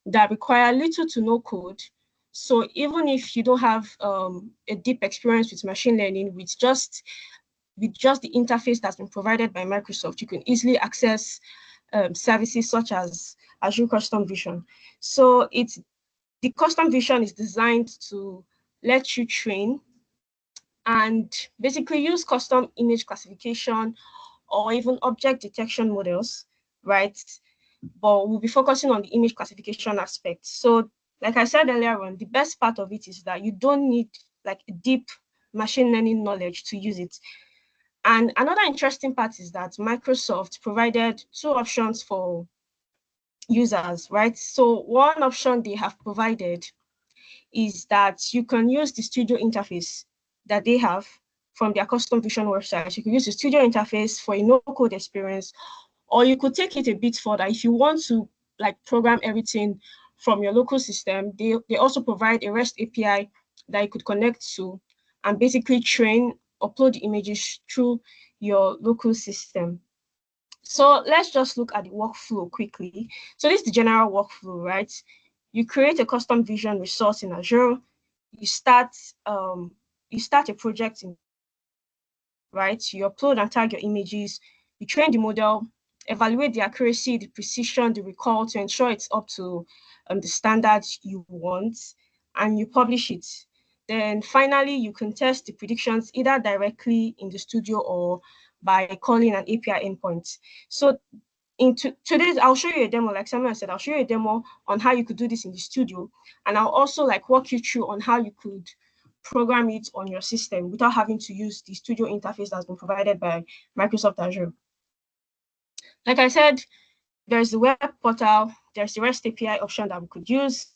Speaker 4: that require little to no code. So even if you don't have a deep experience with machine learning, with just the interface that's been provided by Microsoft, you can easily access services such as Azure Custom Vision. So the Custom Vision is designed to let you train and basically use custom image classification or even object detection models, right? But we'll be focusing on the image classification aspect. So like I said earlier on, the best part of it is that you don't need like deep machine learning knowledge to use it. And another interesting part is that Microsoft provided two options for users, right? So one option they have provided is that you can use the studio interface that they have from their Custom Vision website. You can use the studio interface for a no-code experience, or you could take it a bit further. If you want to like program everything from your local system, they also provide a REST API that you could connect to and basically upload the images through your local system. So let's just look at the workflow quickly. So this is the general workflow, right? You create a custom vision resource in Azure. You start a project right? You upload and tag your images. You train the model, evaluate the accuracy, the precision, the recall to ensure it's up to the standards you want, and you publish it. Then finally, you can test the predictions either directly in the studio or by calling an API endpoint. So today's, I'll show you a demo, like Samuel said, I'll show you a demo on how you could do this in the studio. And I'll also like walk you through on how you could program it on your system without having to use the studio interface that's been provided by Microsoft Azure. Like I said, there's the web portal, there's the REST API option that we could use.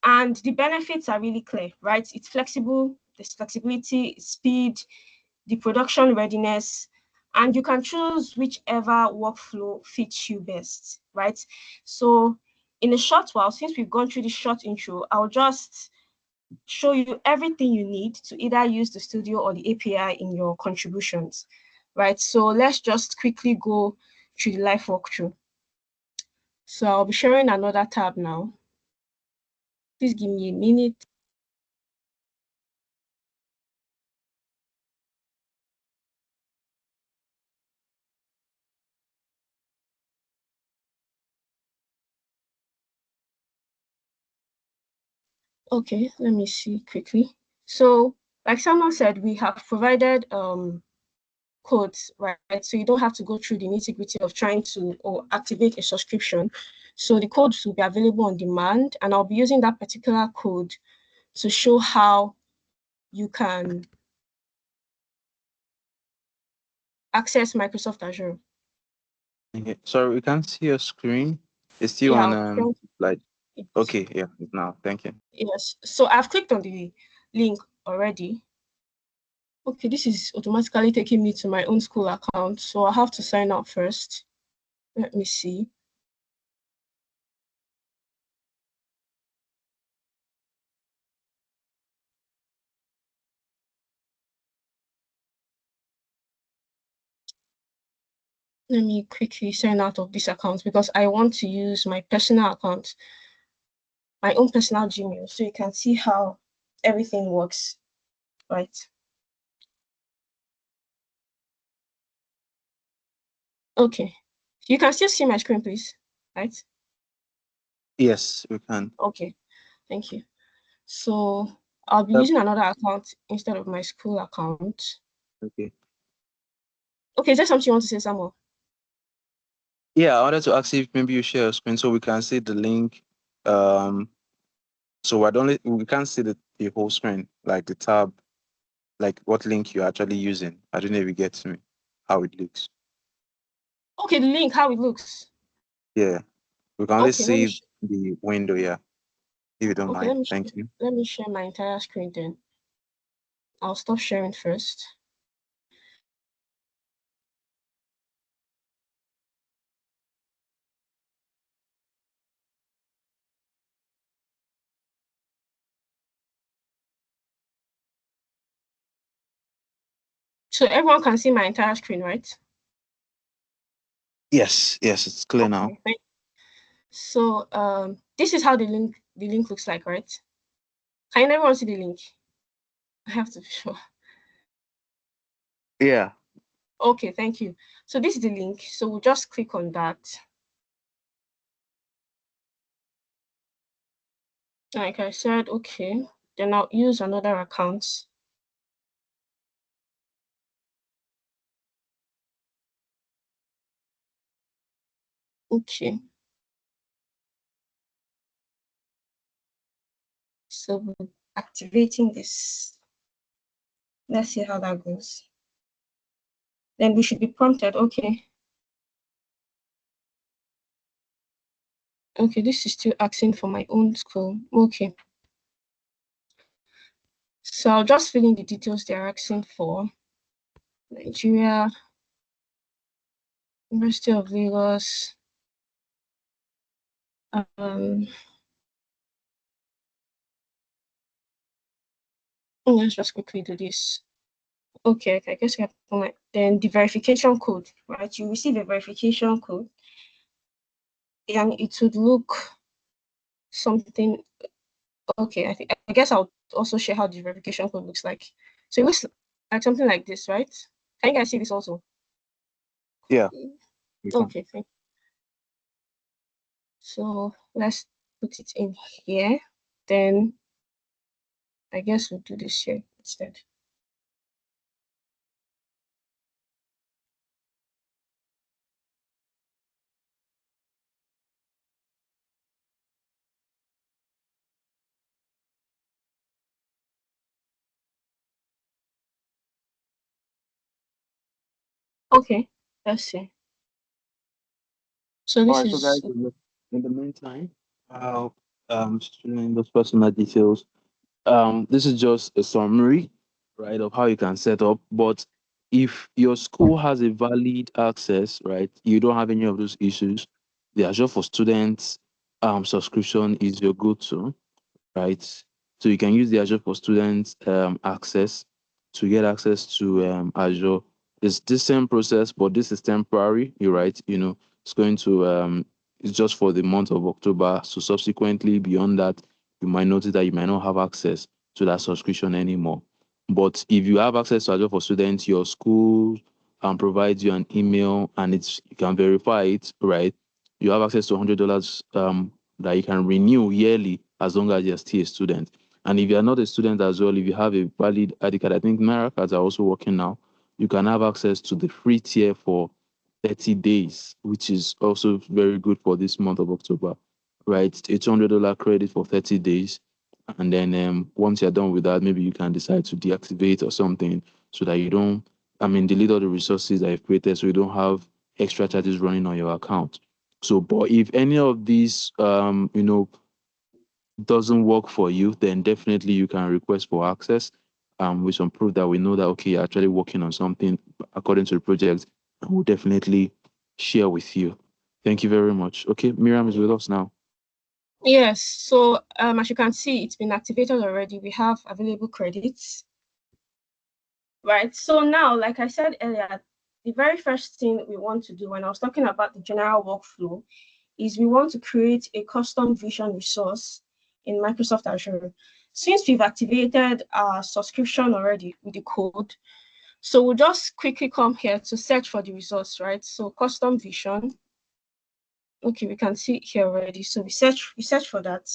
Speaker 4: And the benefits are really clear, right? It's flexible, there's flexibility, speed, the production readiness, And you can choose whichever workflow fits you best, right? So in a short while, since we've gone through this short intro, I'll just show you everything you need to either use the studio or the API in your contributions, right? So let's just quickly go through the live walkthrough. So I'll be sharing another tab now. Please give me a minute. Okay, let me see quickly. So like someone said, we have provided codes, right? So you don't have to go through the nitty-gritty of trying to or activate a subscription. So the codes will be available on demand, and I'll be using that particular code to show how you can access Microsoft Azure.
Speaker 2: Okay. Sorry, we can't see your screen. It's still
Speaker 4: Yeah,
Speaker 2: on like okay, yeah, now. Thank you.
Speaker 4: yes. So I've clicked on the link already. Okay, this is automatically taking me to my own school account. So I have to sign up first. Let me see. Let me quickly sign out of this account because I want to use my personal account, my own personal Gmail, so you can see how everything works, right? Okay, you can still see my screen, please, right?
Speaker 2: Yes, we can.
Speaker 4: Okay, thank you. So I'll be using another account instead of my school account.
Speaker 2: Okay.
Speaker 4: Okay, is there something you want to say, Samuel?
Speaker 2: Yeah, I wanted to ask if maybe you share your screen so we can see the link. So we can't see the whole screen, like the tab, like what link you're actually using. I don't know if you get me how it looks.
Speaker 4: Okay, the link, how it looks.
Speaker 2: Yeah, we can only
Speaker 4: Okay,
Speaker 2: see the window. Yeah, if you don't
Speaker 4: okay,
Speaker 2: mind. Thank you.
Speaker 4: let me share my entire screen then. I'll stop sharing first. So everyone can see my entire screen, right?
Speaker 2: Yes, it's clear now.
Speaker 4: Okay. So this is how the link looks like, right? Can everyone see the link? I have to be sure.
Speaker 2: Yeah.
Speaker 4: Okay, thank you. So this is the link. So we'll just click on that. Like I said, okay. Then I'll use another account. Okay. So we're activating this. Let's see how that goes. Then we should be prompted. Okay. Okay, this is still asking for my own school. Okay. So I'll just fill in the details they're asking for. Nigeria, University of Lagos. Let's just quickly do this. Okay, I guess I have to put my, then the verification code, right? You receive a verification code and it would look something. Okay, I guess I'll also share how the verification code looks like. So it looks like something like this, right? Can you guys see this also?
Speaker 2: Yeah.
Speaker 4: Okay, thank you. So let's put it in here. Then I guess we'll do this here instead. Okay, let's see. So this is
Speaker 2: guys, in the meantime, I'll in those personal details. This is just a summary, right, of how you can set up. But if your school has a valid access, right, you don't have any of those issues, the Azure for Students subscription is your go-to, right? So you can use the Azure for Students access to get access to Azure. It's the same process, but this is temporary. You're right. You know, it's going to it's just for the month of October. So subsequently, beyond that, you might notice that you might not have access to that subscription anymore. But if you have access to Azure for Students, your school provides you an email, and you can verify it, right? You have access to $100 that you can renew yearly as long as you're still a student. And if you're not a student as well, if you have a valid ID card, I think Naira cards are also working now, you can have access to the free tier for 30 days, which is also very good for this month of October, right? A $200 credit for 30 days. And then once you're done with that, maybe you can decide to deactivate or something so that you don't, delete all the resources that you've created so you don't have extra charges running on your account. So, but if any of these, doesn't work for you, then definitely you can request for access with some proof that we know that, okay, you're actually working on something according to the project, and we'll definitely share with you. Thank you very much. Okay, Miriam is with us now.
Speaker 4: Yes, so as you can see, it's been activated already. We have available credits, right? So now, like I said earlier, the very first thing we want to do when I was talking about the general workflow is we want to create a custom vision resource in Microsoft Azure. Since we've activated our subscription already with the code, so we'll just quickly come here to search for the resource, right? So custom vision. Okay, we can see it here already. So we search for that.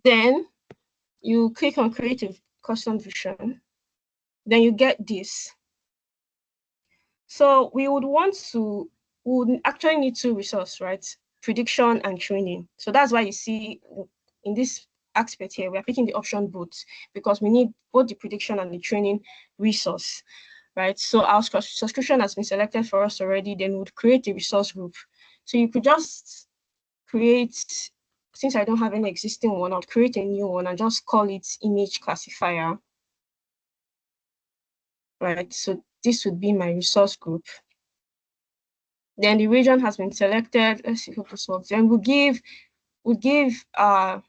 Speaker 4: Then you click on creative custom vision. Then you get this. So we would actually need two resources, right? Prediction and training. So that's why you see in this aspect here, we are picking the option both because we need both the prediction and the training resource, right? So our subscription has been selected for us already. Then we'd create a resource group. So you could just create, since I don't have any existing one, I'll create a new one and just call it image classifier, right? So this would be my resource group. Then the region has been selected. Let's see if this works. Then we'll give our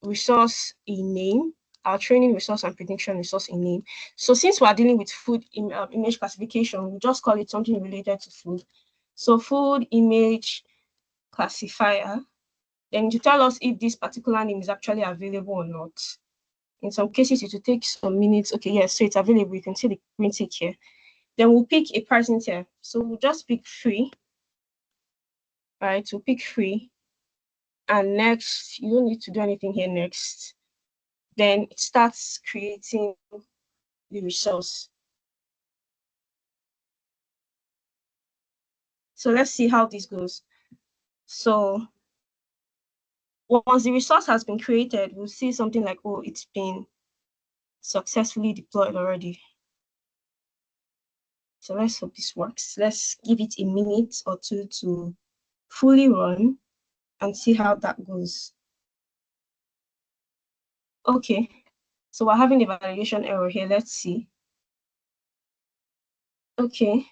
Speaker 4: resource a name, our training resource and prediction resource a name. So since we're dealing with food image classification, we just call it something related to food. So food image classifier. Then to tell us if this particular name is actually available or not. In some cases, it will take some minutes. Okay, yes, so it's available. You can see the green tick here. Then we'll pick a pricing tier. So we'll just pick free. Right, we'll pick free. And next, you don't need to do anything here next. Then it starts creating the resource. So let's see how this goes. So once the resource has been created, we'll see something like, oh, it's been successfully deployed already. So let's hope this works. Let's give it a minute or two to fully run and see how that goes. Okay, so we're having a validation error here. Let's see. Okay,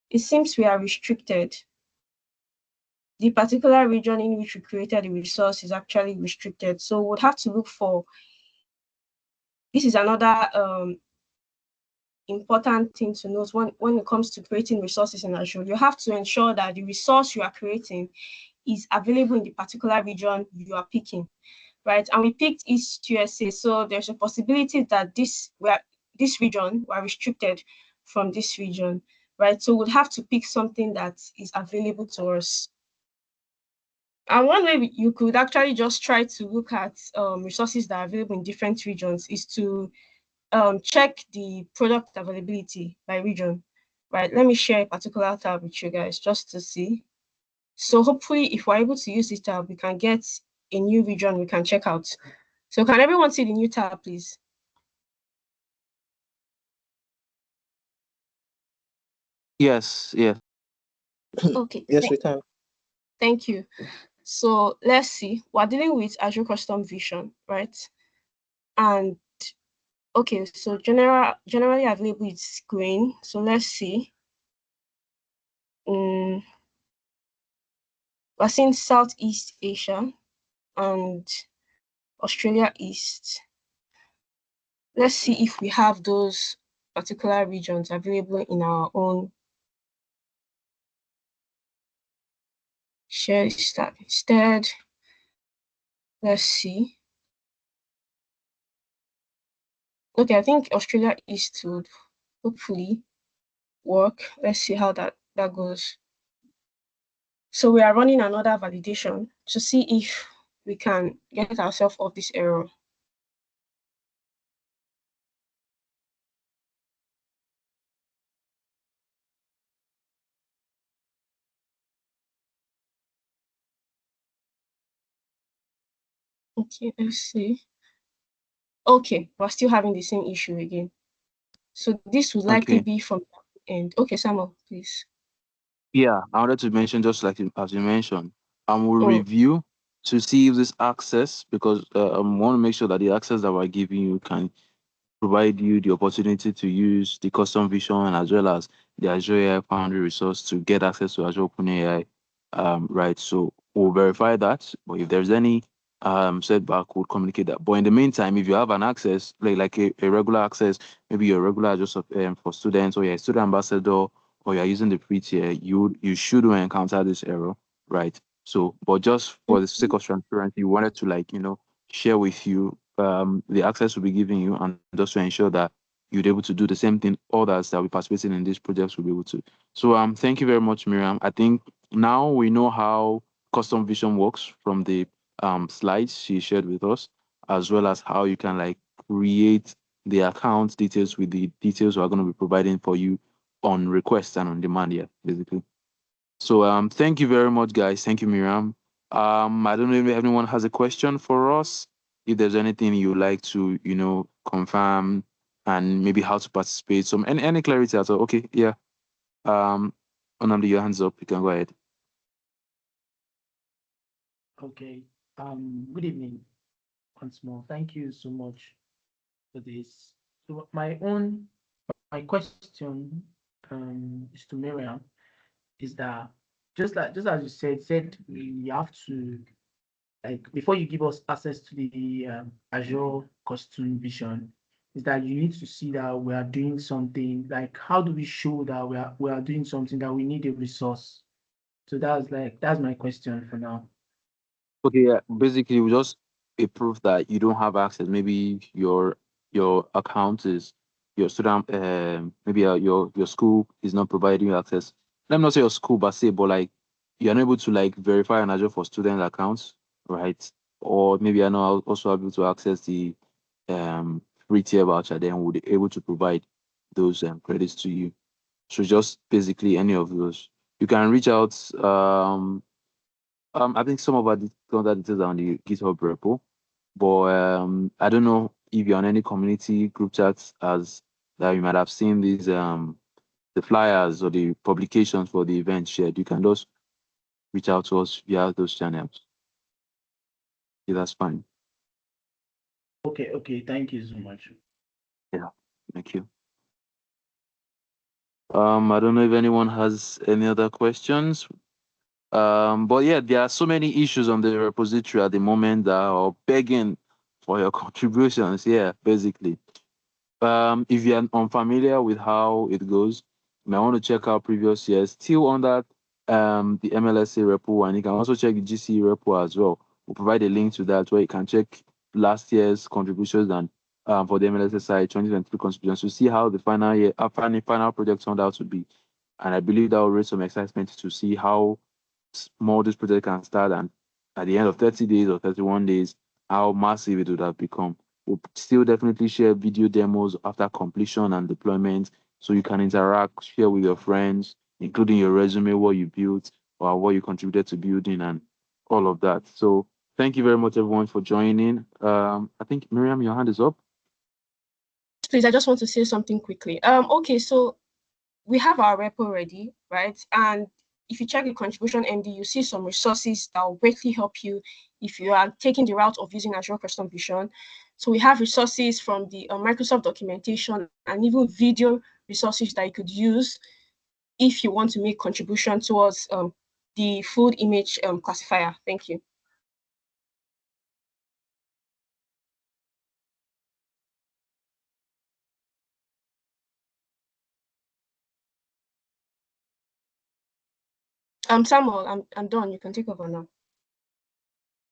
Speaker 4: it seems we are restricted. The particular region in which we created the resource is actually restricted. So we'll have to look for, this is another important thing to note when it comes to creating resources in Azure. You have to ensure that the resource you are creating is available in the particular region you are picking, right? And we picked East USA, so there's a possibility that this region were restricted from this region, right? So we'll have to pick something that is available to us. And one way you could actually just try to look at resources that are available in different regions is to check the product availability by region, right? Let me share a particular tab with you guys just to see. So hopefully if we're able to use this tab, we can get a new region we can check out. So can everyone see the new tab, please?
Speaker 2: Yes, yeah.
Speaker 4: Okay.
Speaker 1: Yes, we can.
Speaker 4: Thank you. So let's see. We're dealing with Azure Custom Vision, right? And Okay, so generally available is green. So let's see. We're seeing Southeast Asia and Australia East. Let's see if we have those particular regions available in our own share list. Instead, let's see. Okay, I think Australia East would hopefully work. Let's see how that goes. So we are running another validation to see if we can get ourselves off this error. Okay, let's see. Okay, we're still having the same issue again. So this would likely be from the end. Okay, Samuel, please.
Speaker 2: Yeah, I wanted to mention, just like as you mentioned, we'll review to see if this access, because I want to make sure that the access that we're giving you can provide you the opportunity to use the custom vision as well as the Azure AI Foundry resource to get access to Azure OpenAI. Right. So we'll verify that. But if there's any setback, we'll communicate that. But in the meantime, if you have an access, like a regular access, maybe you're a regular just for students, or you're a student ambassador, or you're using the free tier, you should encounter this error, right? So, but just for the sake of transparency, we wanted to share with you the access will be giving you, and just to ensure that you're able to do the same thing others that we participating in these projects will be able to. So thank you very much, Miriam. I think now we know how custom vision works from the slides she shared with us, as well as how you can create the account details with the details we're going to be providing for you on request and on demand here, basically. So thank you very much, guys. Thank you, Miriam. I don't know if anyone has a question for us. If there's anything you would like to, confirm, and maybe how to participate. So any clarity at all? Okay, yeah. Onamdi, your hands up. You can go ahead.
Speaker 5: Okay. Good evening once more. Thank you so much for this. So my question is to Miriam, is that just as you said we have to, before you give us access to the Azure custom vision, is that you need to see that we are doing something. Like, how do we show that we are doing something, that we need a resource? So that's my question for now.
Speaker 2: Okay, yeah. Basically, we just a proof that you don't have access. Maybe your account is your student. Maybe your school is not providing you access. Let me not say your school, but you're unable to verify an Azure for student accounts, right? Or maybe you're not also able to access the free tier voucher. Then we'll be able to provide those credits to you. So just basically any of those. You can reach out. I think some of our contact details are on the GitHub repo, but I don't know if you're on any community group chats as that you might have seen these the flyers or the publications for the event shared. You can just reach out to us via those channels. Yeah, that's fine.
Speaker 5: Okay, thank you so much.
Speaker 2: Yeah, thank you. I don't know if anyone has any other questions. But yeah, there are so many issues on the repository at the moment that are begging for your contributions. Yeah, basically. If you're unfamiliar with how it goes, you might want to check out previous years, still under the MLSA repo, and you can also check the GCE repo as well. We'll provide a link to that where you can check last year's contributions and for the MLSA side, 2023 contributions to see how the final project turned out to be. And I believe that will raise some excitement to see how small this project can start, and at the end of 30 days or 31 days, how massive it would have become. We'll still definitely share video demos after completion and deployment, so you can interact, share with your friends, including your resume, what you built or what you contributed to building and all of that. So thank you very much, everyone, for joining. I think, Miriam, your hand is up.
Speaker 4: Please, I just want to say something quickly. Okay, so we have our repo ready, right? And if you check the contribution MD, you see some resources that will greatly help you if you are taking the route of using Azure Custom Vision. So we have resources from the Microsoft documentation and even video resources that you could use if you want to make contribution towards the food image classifier. Thank you. Samuel, I'm done. You can take over now.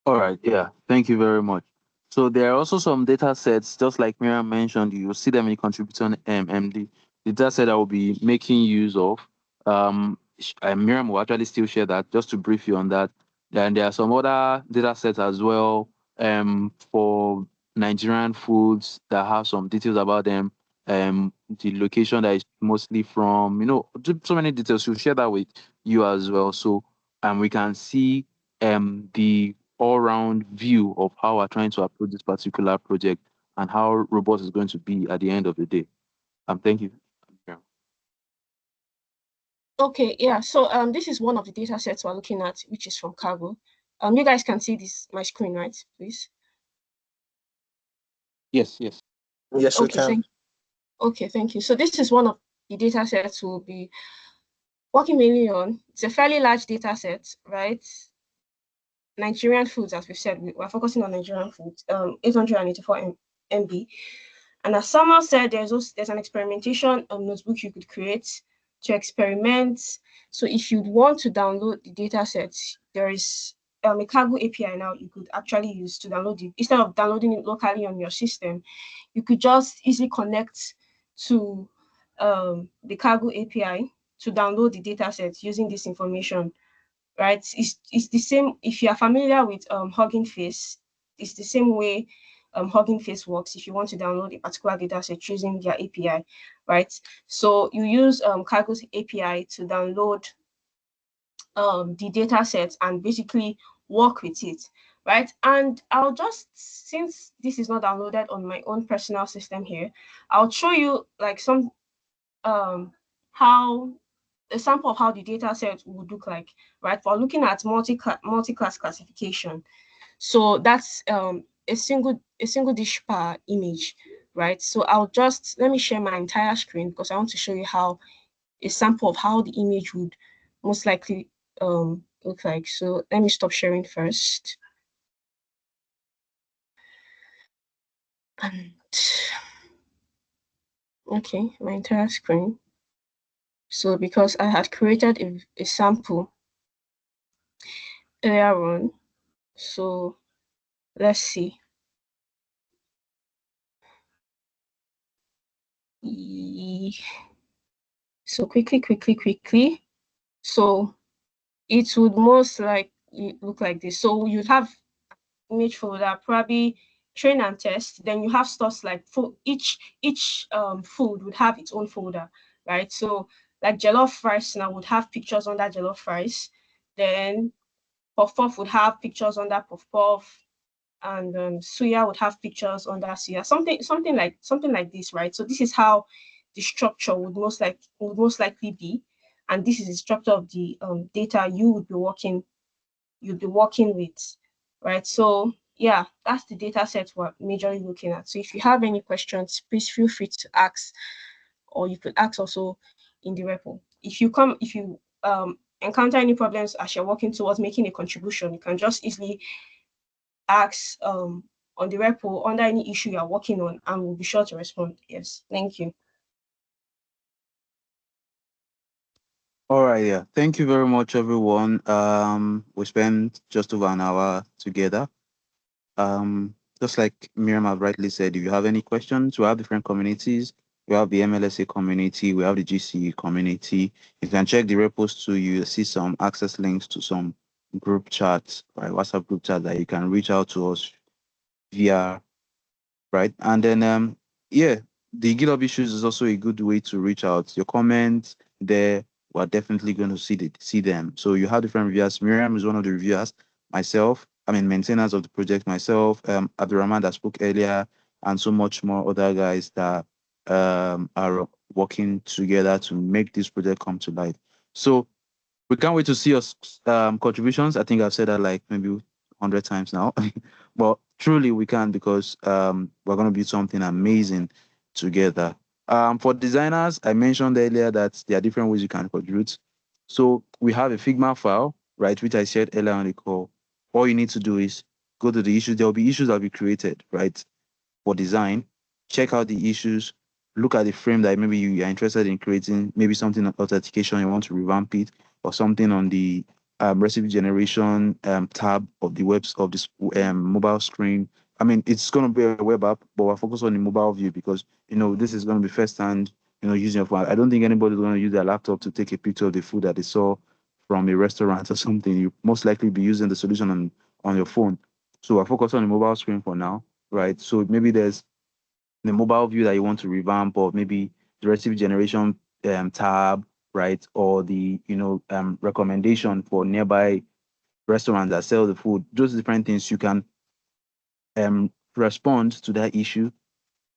Speaker 2: All right, yeah, thank you very much. So there are also some data sets, just like Miriam mentioned, you will see them in contributor MD. The data set I will be making use of. Miriam will actually still share that, just to brief you on that. Then there are some other data sets as well for Nigerian foods that have some details about them, the location that is mostly from, so many details. We'll share that with you as well. So we can see the all-round view of how we're trying to approach this particular project and how robust it's going to be at the end of the day. Thank you. Yeah.
Speaker 4: Okay, yeah. So this is one of the data sets we're looking at, which is from Cargo. You guys can see this my screen, right? Please.
Speaker 2: Yes.
Speaker 1: Yes, we
Speaker 4: Okay,
Speaker 1: can.
Speaker 4: thank you. So this is one of the data sets we'll be working mainly on. It's a fairly large data set, right? Nigerian foods, as we said, we're focusing on Nigerian foods, 884 MB. And as Samuel said, there's an experimentation notebook you could create to experiment. So if you'd want to download the data sets, there is a Cargo API now you could actually use to download it. Instead of downloading it locally on your system, you could just easily connect to the Cargo API to download the data sets using this information. Right? It's the same. If you are familiar with Hugging Face, it's the same way Hugging Face works. If you want to download a particular data set using their API, right? So you use Cargo's API to download the data set and basically work with it, right? And I'll just, since this is not downloaded on my own personal system here, I'll show you like some how a sample of how the data set would look like, right? For looking at multi-class classification. So that's a single dish per image, right? So let me share my entire screen because I want to show you how a sample of how the image would most likely look like. So let me stop sharing first. And okay, my entire screen. So because I had created a sample earlier on, so let's see. So quickly. So it would most likely look like this. So you'd have image folder, probably train and test. Then you have stuff like for each food would have its own folder, right? So like jollof rice now would have pictures under jollof rice. Then puff puff would have pictures under puff puff, and suya would have pictures under suya. Something like this, right? So this is how the structure would most likely be, and this is the structure of the data you'd be working with, right? So yeah, that's the data set we're majorly looking at. So if you have any questions, please feel free to ask, or you could ask also in the repo. If you encounter any problems as you're working towards making a contribution, you can just easily ask on the repo under any issue you're working on, and we'll be sure to respond. Yes, thank you.
Speaker 2: All right, yeah. Thank you very much, everyone. We spent just over an hour together. Just like Miriam have rightly said, if you have any questions, we have different communities. We have the MLSA community, we have the GCE community. You can check the repos too. You see some access links to some group chats, right? WhatsApp group chat that you can reach out to us via, right? And then yeah, the GitHub issues is also a good way to reach out. Your comments there, we're definitely going to see them. So you have different reviewers. Miriam is one of the reviewers. Maintainers of the project, myself, Abdurrahman that spoke earlier, and so much more other guys that are working together to make this project come to life. So we can't wait to see your contributions. I think I've said that like maybe 100 times now. But truly we can, because we're going to build something amazing together. For designers, I mentioned earlier that there are different ways you can contribute. So we have a Figma file, right, which I shared earlier on the call. All you need to do is go to the issues. There will be issues that will be created, right, for design. Check out the issues. Look at the frame that maybe you are interested in creating, maybe something on authentication, you want to revamp it, or something on the recipe generation tab of the of this mobile screen. I mean, it's going to be a web app, but we're focused on the mobile view because, this is going to be first hand, using your phone. I don't think anybody's going to use their laptop to take a picture of the food that they saw from a restaurant or something. You most likely be using the solution on your phone. So we're focused on the mobile screen for now, right? So maybe there's the mobile view that you want to revamp, or maybe the recipe generation tab, right? Or the recommendation for nearby restaurants that sell the food. Those different things you can respond to that issue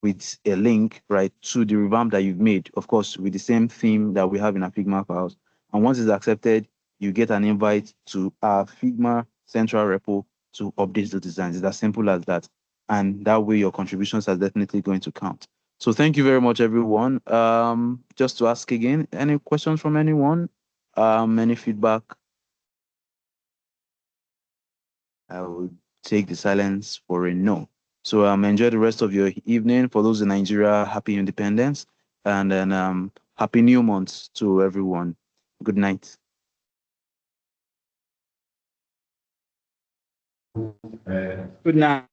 Speaker 2: with a link, right, to the revamp that you've made, of course, with the same theme that we have in our Figma files. And once it's accepted, you get an invite to our Figma central repo to update the designs. It's as simple as that. And that way your contributions are definitely going to count. So thank you very much, everyone. Just to ask again, any questions from anyone? Any feedback? I will take the silence for a no. So enjoy the rest of your evening. For those in Nigeria, happy independence, and then happy new month to everyone. Good night.
Speaker 5: Good night.